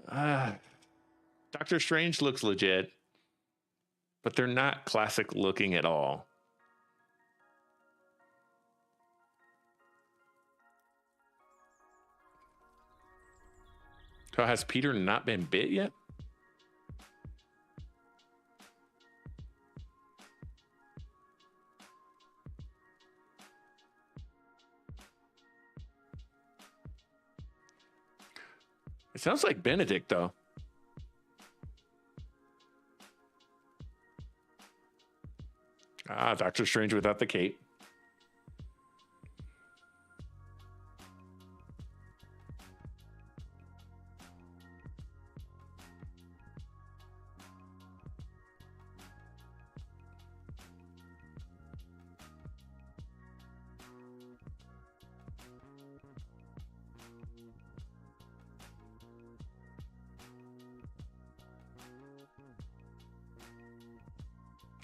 Doctor Strange looks legit, but they're not classic looking at all. So has Peter not been bit yet? It sounds like Benedict, though. Ah, Doctor Strange without the cape.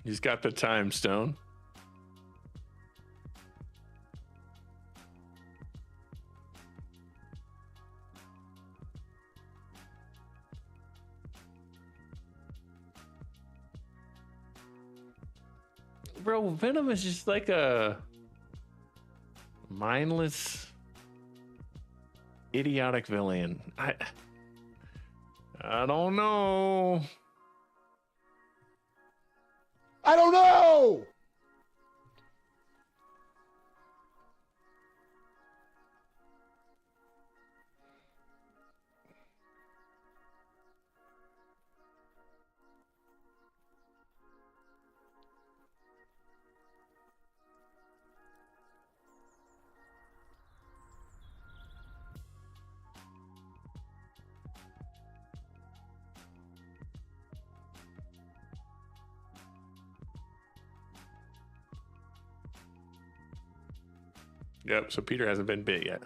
He's got the time stone. Bro, Venom is just like a mindless, idiotic villain. I don't know. I don't know! Yep, so Peter hasn't been bit yet.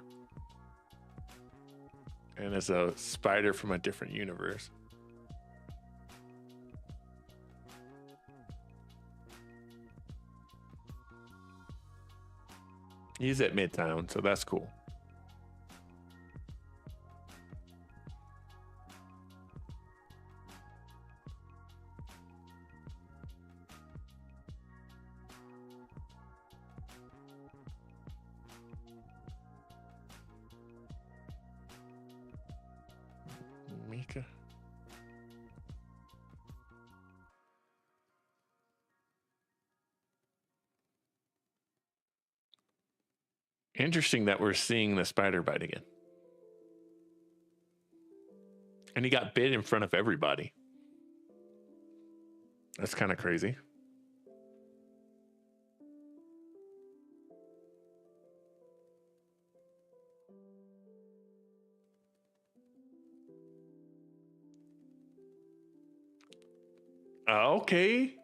And it's a spider from a different universe. He's at Midtown, so that's cool. Mika. Interesting that we're seeing the spider bite again. And he got bit in front of everybody. That's kind of crazy. Okay.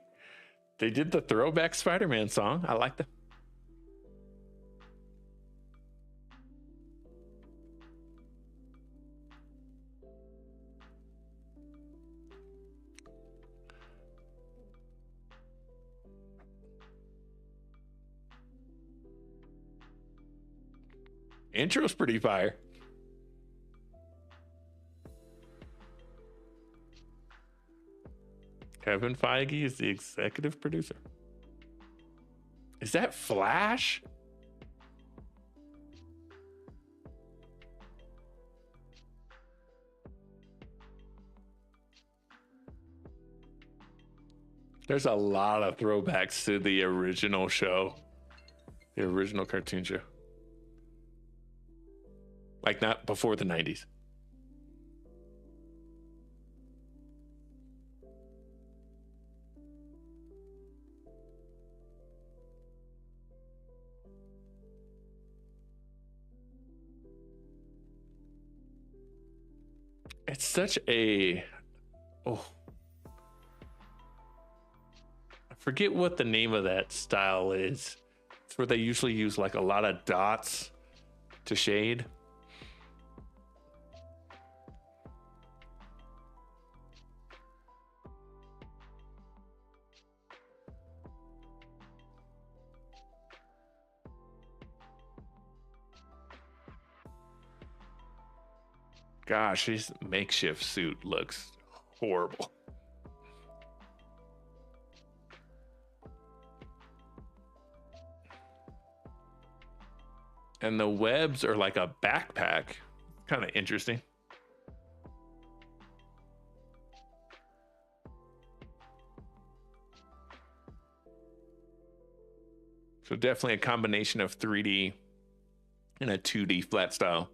They did the throwback Spider-Man song. I like that. Intro's pretty fire. Kevin Feige is the executive producer. Is that Flash? There's a lot of throwbacks to the original show, the original cartoon show. Like not before the 90s. It's such a, oh, I forget what the name of that style is. It's where they usually use like a lot of dots to shade. Gosh, his makeshift suit looks horrible. And the webs are like a backpack. Kind of interesting. So definitely a combination of 3D and a 2D flat style.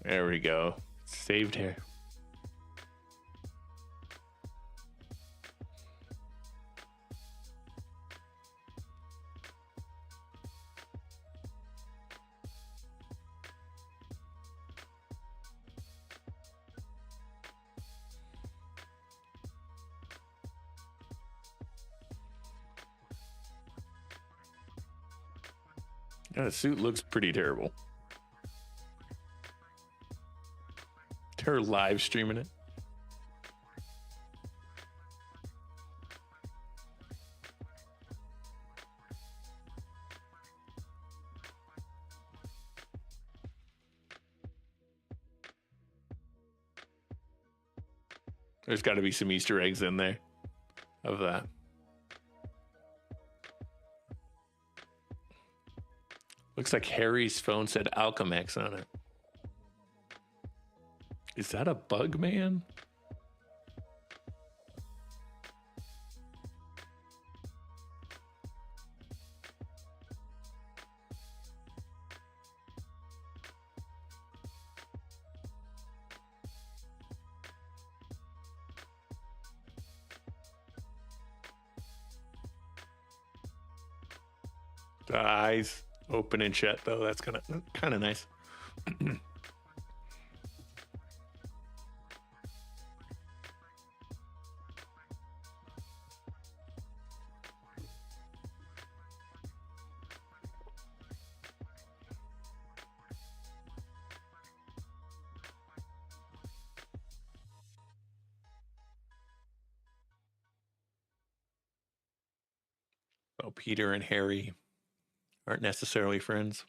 There we go. Saved here. Yeah, the suit looks pretty terrible. Her live streaming it. There's got to be some Easter eggs in there of that. Looks like Harry's phone said Alchemex on it. Is that a bug man? The eyes open and shut though. That's kind of nice. Oh, Peter and Harry aren't necessarily friends.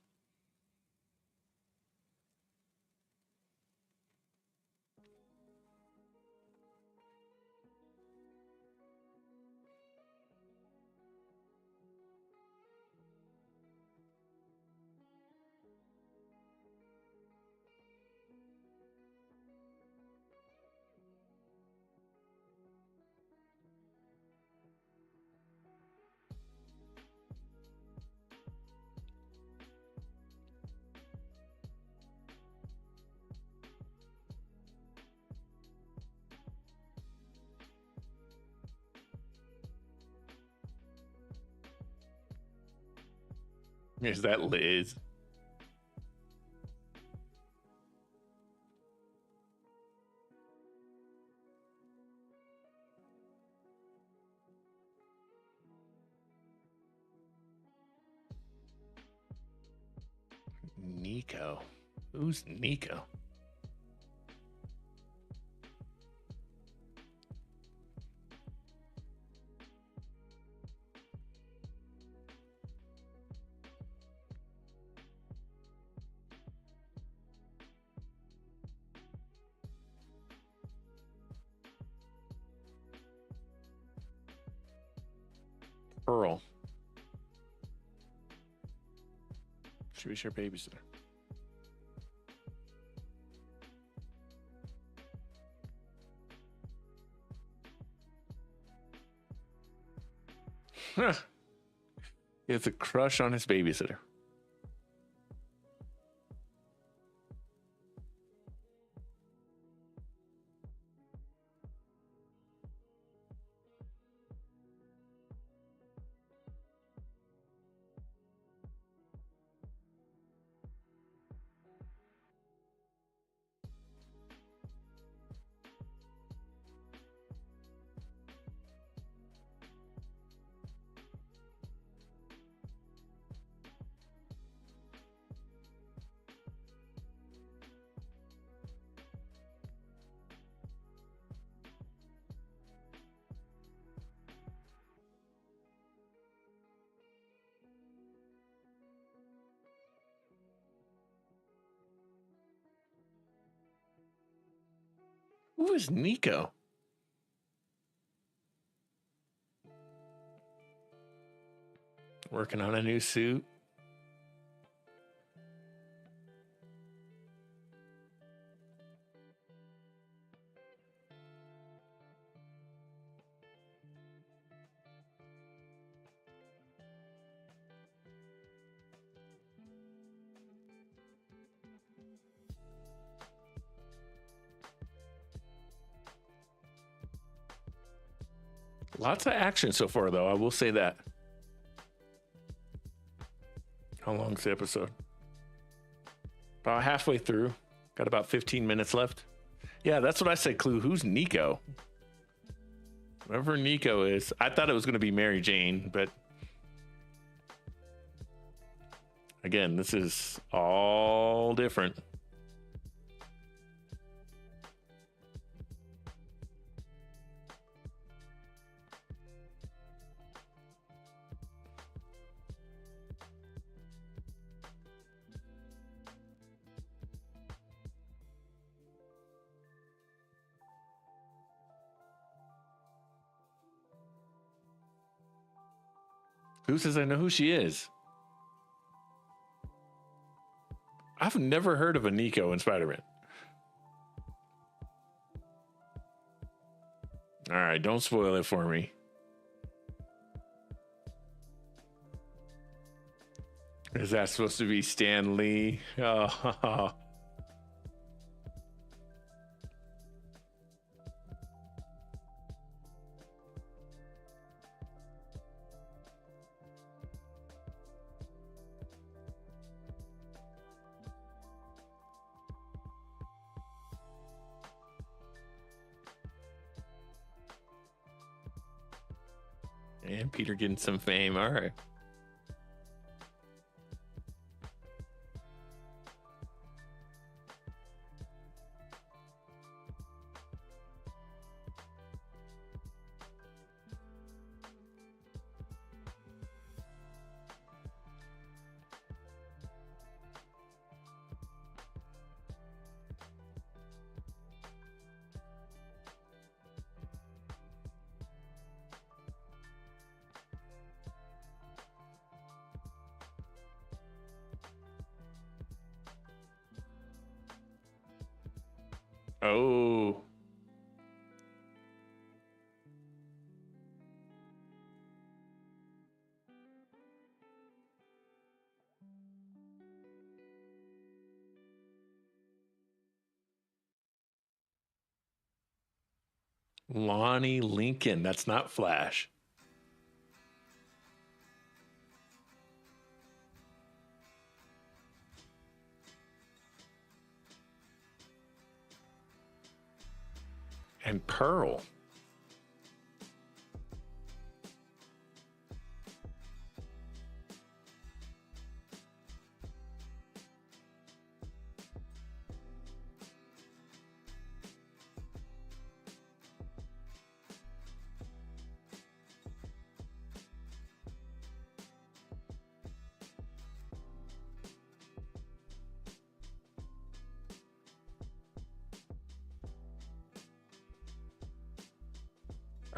Is that Liz? Nico? Who's Nico? Pearl. Should we share babysitter? Huh. He has a crush on his babysitter. Who is Nico? Working on a new suit. Lots of action so far, though. I will say that. How long's the episode? About halfway through. Got about 15 minutes left. Yeah, that's what I said, Clue. Who's Nico? Whoever Nico is. I thought it was going to be Mary Jane, but again, this is all different. Who says I know who she is? I've never heard of a Nico in Spider-Man. All right, don't spoil it for me. Is that supposed to be Stan Lee? Oh. And Peter getting some fame. All right. Oh. Lonnie Lincoln. That's not Flash. And Pearl.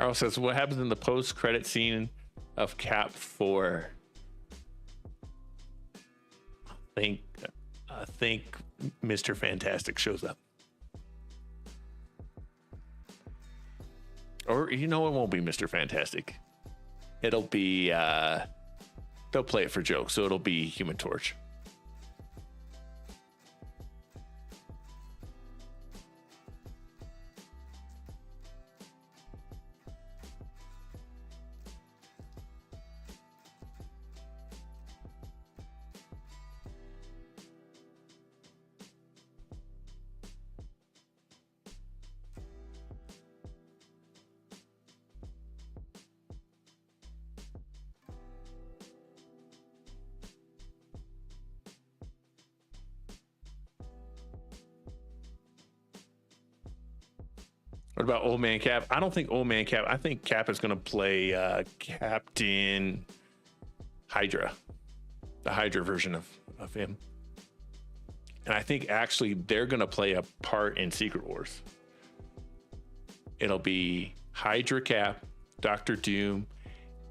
Carl says, what happens in the post-credit scene of Cap 4? I think Mr. Fantastic shows up. Or, you know, it won't be Mr. Fantastic. It'll be, they'll play it for jokes, so it'll be Human Torch. What about Old Man Cap? I don't think Old Man Cap. I think Cap is going to play Captain Hydra, the Hydra version of him. And I think actually they're going to play a part in Secret Wars. It'll be Hydra Cap, Doctor Doom,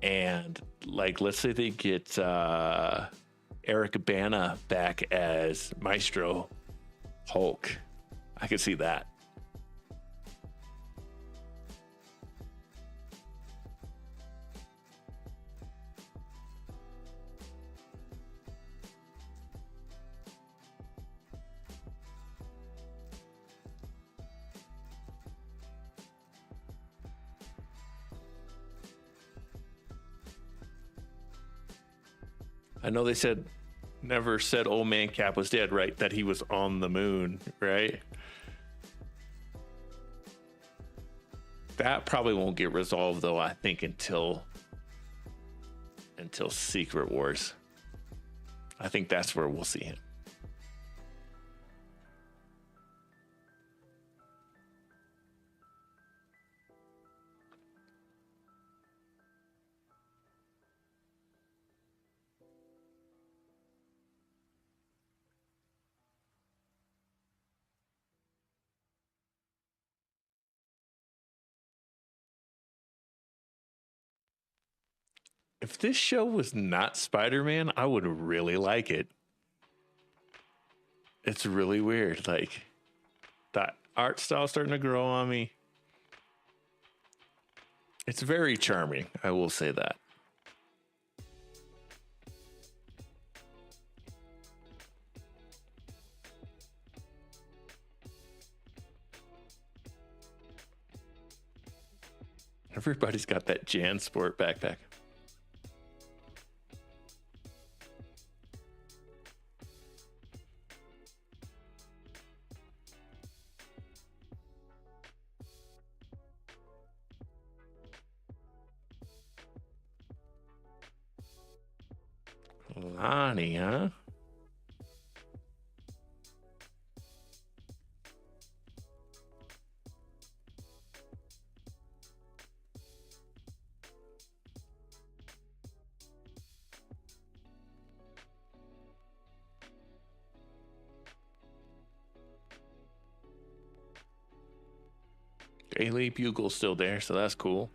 and like, let's say they get Eric Bana back as Maestro Hulk. I could see that. I know they said, never said Old Man Cap was dead, right? That he was on the moon, right? That probably won't get resolved, though, I think, until Secret Wars. I think that's where we'll see him. If this show was not Spider-Man, I would really like it. It's really weird. Like, that art style starting to grow on me. It's very charming, I will say that. Everybody's got that JanSport backpack. Lonnie, huh? Daily Bugle's still there, so that's cool.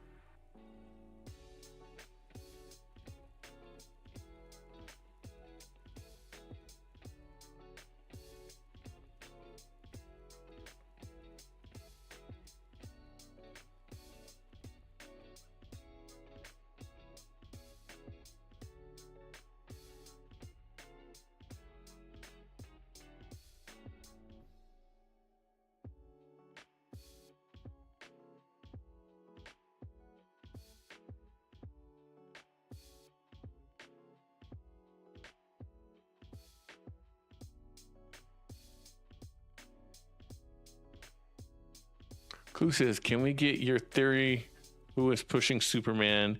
Clue says, can we get your theory who is pushing Superman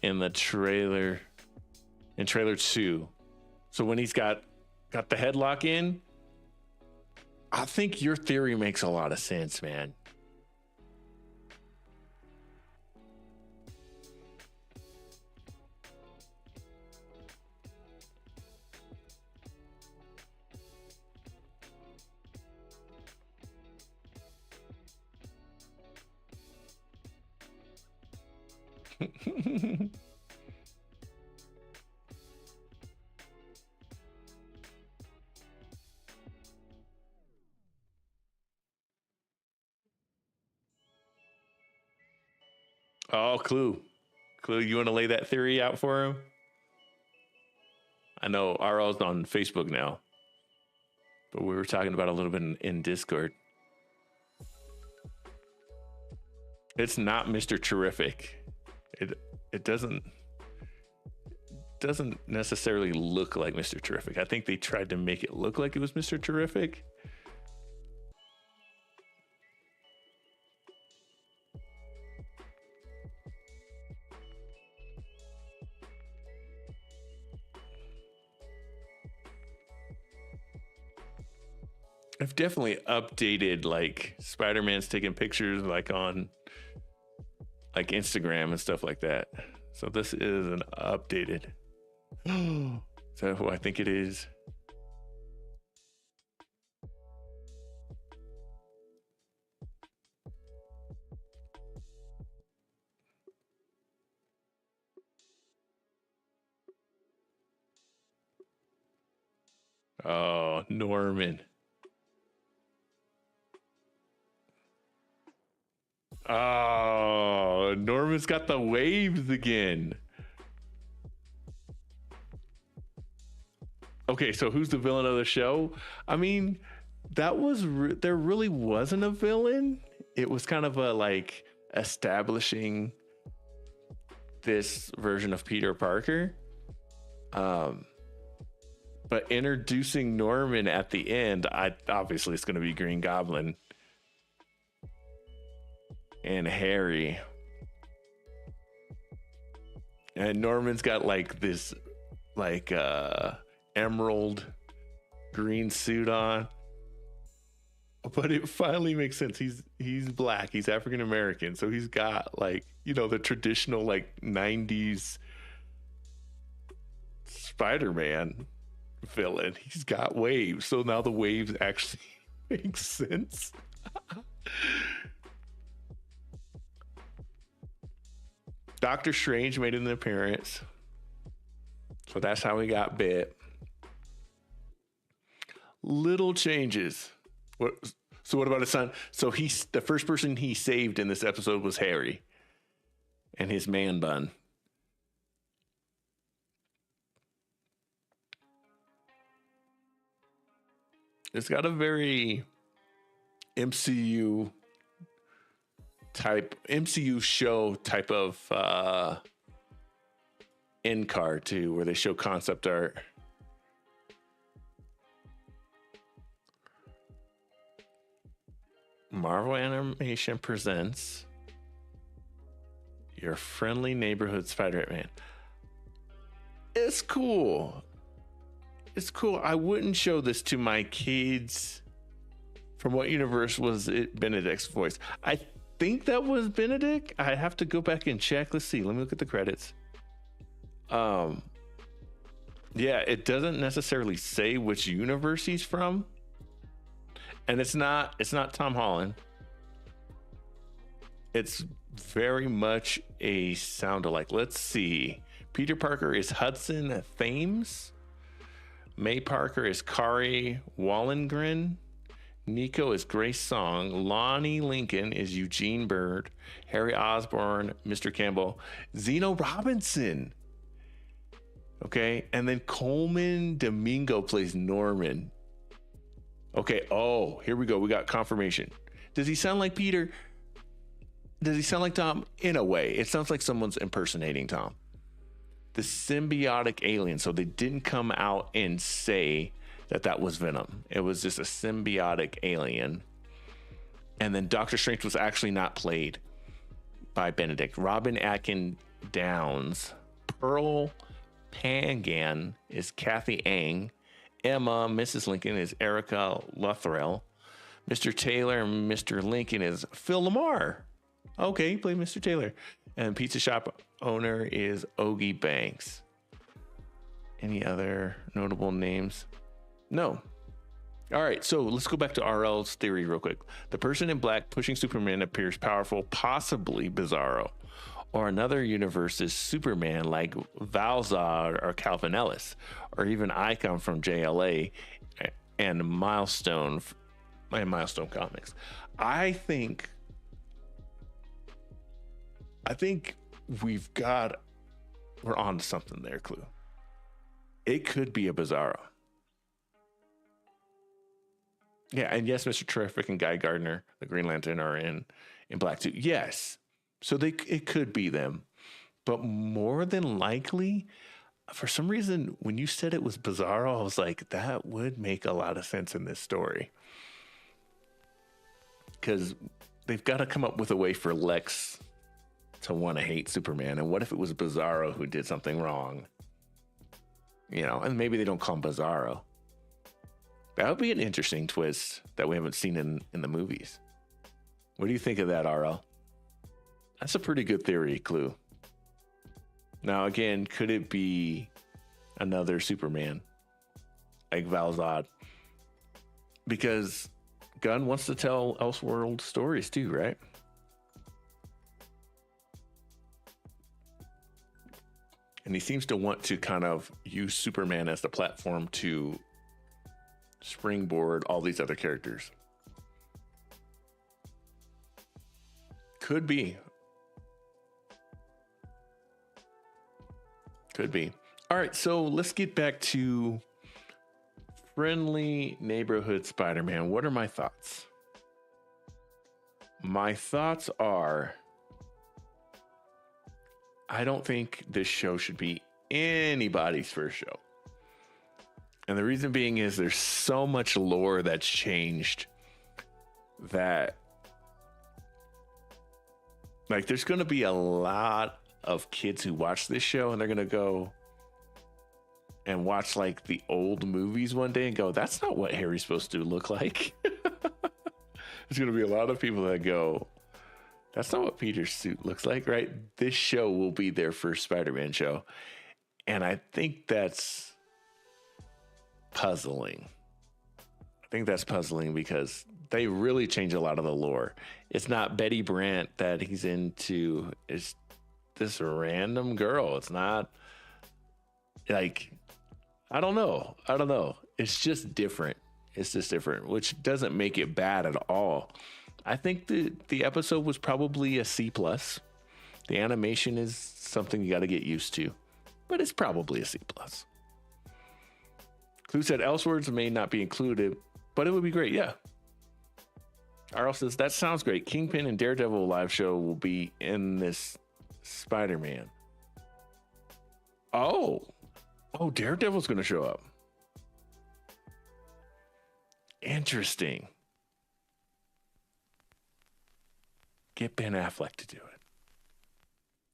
in the trailer, in trailer 2? So when he's got the headlock in, I think your theory makes a lot of sense, man. Oh, Clue. Clue, you want to lay that theory out for him? I know RL's on Facebook now, but we were talking about a little bit in Discord. It's not Mr. Terrific. It doesn't necessarily look like Mr. Terrific. I think they tried to make it look like it was Mr. Terrific. I've definitely updated, like Spider-Man's taking pictures like on like Instagram and stuff like that. So this is an updated. Is that who I think it is? Oh, Norman. Oh, Norman's got the waves again. Okay, so who's the villain of the show? I mean, that was there really wasn't a villain. It was kind of a like establishing this version of Peter Parker. But introducing Norman at the end, obviously it's going to be Green Goblin and Harry. And Norman's got like this like emerald green suit on. But it finally makes sense. He's black, he's African American, so he's got like, you know, the traditional like 90s Spider-Man villain. He's got waves, so now the waves actually make sense. Doctor Strange made an appearance, so that's how he got bit. Little changes. So what about his son? So the first person he saved in this episode was Harry and his man bun. It's got a very MCU show type of end card too, where they show concept art. Marvel Animation presents Your Friendly Neighborhood Spider-Man. It's cool. It's cool. I wouldn't show this to my kids. From what universe was it Benedict's voice? I think that was Benedict. I have to go back and check. Let's see. Let me look at the credits. Yeah, it doesn't necessarily say which universe he's from. And it's not Tom Holland. It's very much a sound-alike. Let's see. Peter Parker is Hudson Thames. May Parker is Kari Wallengren. Nico is Grace Song. Lonnie Lincoln is Eugene Bird. Harry Osborn, Mr. Campbell. Zeno Robinson. Okay, and then Coleman Domingo plays Norman. Okay, oh, here we go. We got confirmation. Does he sound like Peter? Does he sound like Tom? In a way. It sounds like someone's impersonating Tom. The symbiotic alien. So they didn't come out and say that was Venom. It was just a symbiotic alien. And then Doctor Strange was actually not played by Benedict. Robin Atkin Downs. Pearl Pangan is Kathy Ang. Emma, Mrs. Lincoln, is Erica Luthrell. Mr. Taylor and Mr. Lincoln is Phil Lamar. Okay, play Mr. Taylor. And pizza shop owner is Ogie Banks. Any other notable names? No. All right, so let's go back to RL's theory real quick. The person in black pushing Superman appears powerful, possibly Bizarro. Or another universe is Superman, like Valzar or Calvin Ellis, or even Icon from JLA and Milestone Comics. I think we're on to something there, Clue. It could be a Bizarro. Yeah, and yes, Mr. Terrific and Guy Gardner, the Green Lantern, are in Black too. Yes. So it could be them. But more than likely, for some reason, when you said it was Bizarro, I was like, that would make a lot of sense in this story. Because they've got to come up with a way for Lex to want to hate Superman. And what if it was Bizarro who did something wrong? And maybe they don't call him Bizarro. That would be an interesting twist that we haven't seen in the movies. What do you think of that, RL? That's a pretty good theory, Clue. Now, again, could it be another Superman like Val-Zod? Because Gunn wants to tell Elseworld stories too, right? And he seems to want to kind of use Superman as the platform to springboard all these other characters. Could be. Could be. All right, so let's get back to Friendly Neighborhood Spider-Man. What are my thoughts? My thoughts are, I don't think this show should be anybody's first show. And the reason being is there's so much lore that's changed that, like, there's going to be a lot of kids who watch this show and they're going to go and watch like the old movies one day and go, that's not what Harry's supposed to look like. There's going to be a lot of people that go, that's not what Peter's suit looks like, right? This show will be their first Spider-Man show. And I think that's puzzling. I think that's puzzling because they really change a lot of the lore. It's not Betty Brant that he's into. It's this random girl. It's not like, I don't know. It's just different. Which doesn't make it bad at all. I think the episode was probably a C+. The animation is something you got to get used to, but it's probably a C+. Clue said Elseworlds may not be included, but it would be great. Yeah. Arl says, that sounds great. Kingpin and Daredevil live show will be in this Spider-Man. Oh, Daredevil's going to show up. Interesting. Get Ben Affleck to do it.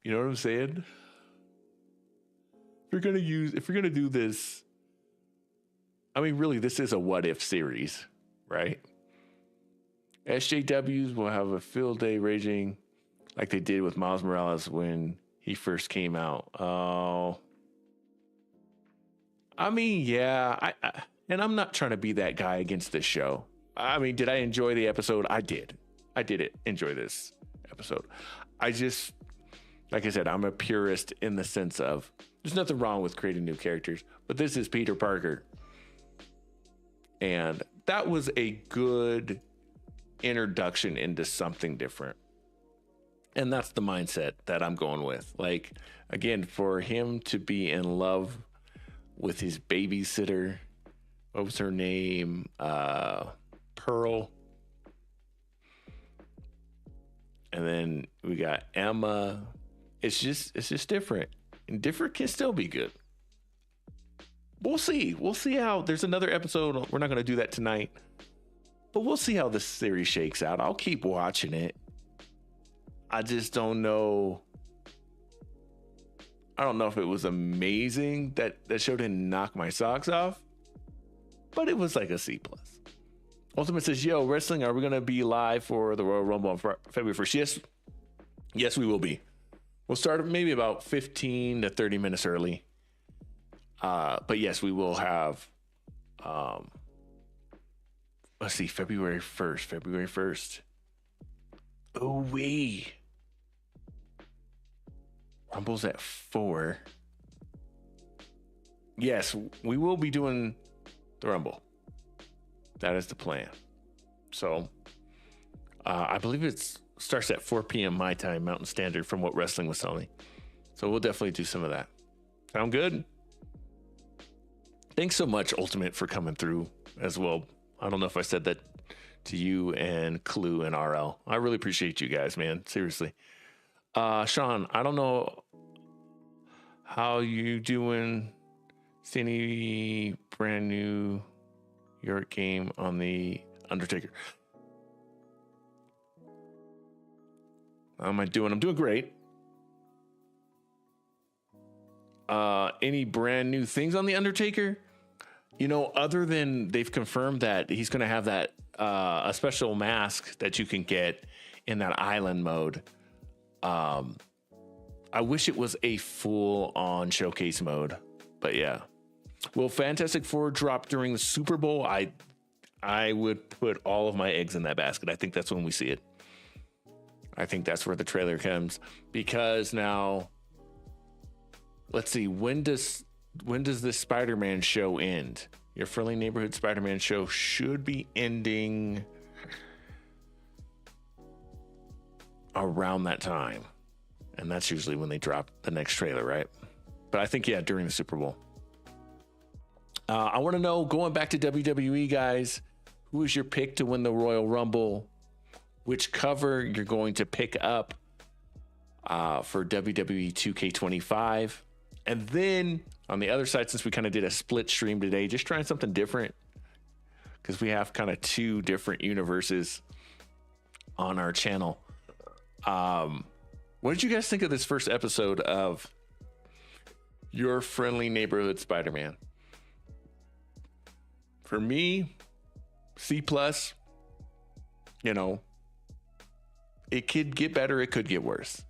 You know what I'm saying? If you're going to do this, I mean, really, this is a what if series, right? SJWs will have a field day raging like they did with Miles Morales when he first came out. Oh, I mean, yeah, and I'm not trying to be that guy against this show. I mean, did I enjoy the episode? I did enjoy this episode. I just, like I said, I'm a purist in the sense of there's nothing wrong with creating new characters, but this is Peter Parker. And that was a good introduction into something different. And that's the mindset that I'm going with. Like, again, for him to be in love with his babysitter, what was her name? Pearl. And then we got Emma. It's just different. And different can still be good. We'll see how, there's another episode. We're not going to do that tonight, but we'll see how this series shakes out. I'll keep watching it. I just don't know. I don't know if it was amazing. That show didn't knock my socks off, but it was like a C+. Ultimate says, yo, wrestling, are we going to be live for the Royal Rumble on February 1st? Yes, we will be. We'll start maybe about 15 to 30 minutes early. But yes, we will have, let's see, February 1st. Oh, Rumble's at 4. Yes, we will be doing the Rumble. That is the plan. So I believe it starts at 4 p.m. my time, Mountain Standard, from what Wrestling was telling me. So we'll definitely do some of that. Sound good? Thanks so much, Ultimate, for coming through as well. I don't know if I said that to you and Clue and RL. I really appreciate you guys, man. Seriously. Sean, I don't know how you doing. See any brand new York game on the Undertaker? How am I doing? I'm doing great. Any brand new things on the Undertaker? You know, other than they've confirmed that he's going to have that a special mask that you can get in that island mode. I wish it was a full-on showcase mode, but yeah. Will Fantastic Four drop during the Super Bowl? I would put all of my eggs in that basket. I think that's when we see it. I think that's where the trailer comes, because now, let's see, when does this Spider-Man show end? Your Friendly Neighborhood Spider-Man show should be ending around that time. And that's usually when they drop the next trailer, right? But I think, yeah, during the Super Bowl. I want to know, going back to WWE, guys, who is your pick to win the Royal Rumble? Which cover you're going to pick up for WWE 2K25? And then on the other side, since we kind of did a split stream today, just trying something different, because we have kind of 2 different universes on our channel. What did you guys think of this first episode of Your Friendly Neighborhood Spider-Man? For me, C+. You know, it could get better, it could get worse.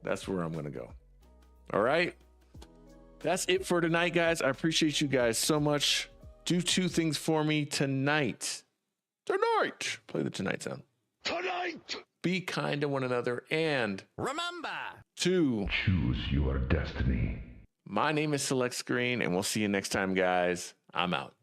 That's where I'm going to go. All right. That's it for tonight, guys. I appreciate you guys so much. Do 2 things for me tonight. Tonight. Play the tonight sound. Tonight! Be kind to one another, and Remember to choose your destiny. My name is Select Screen, and we'll see you next time, guys. I'm out.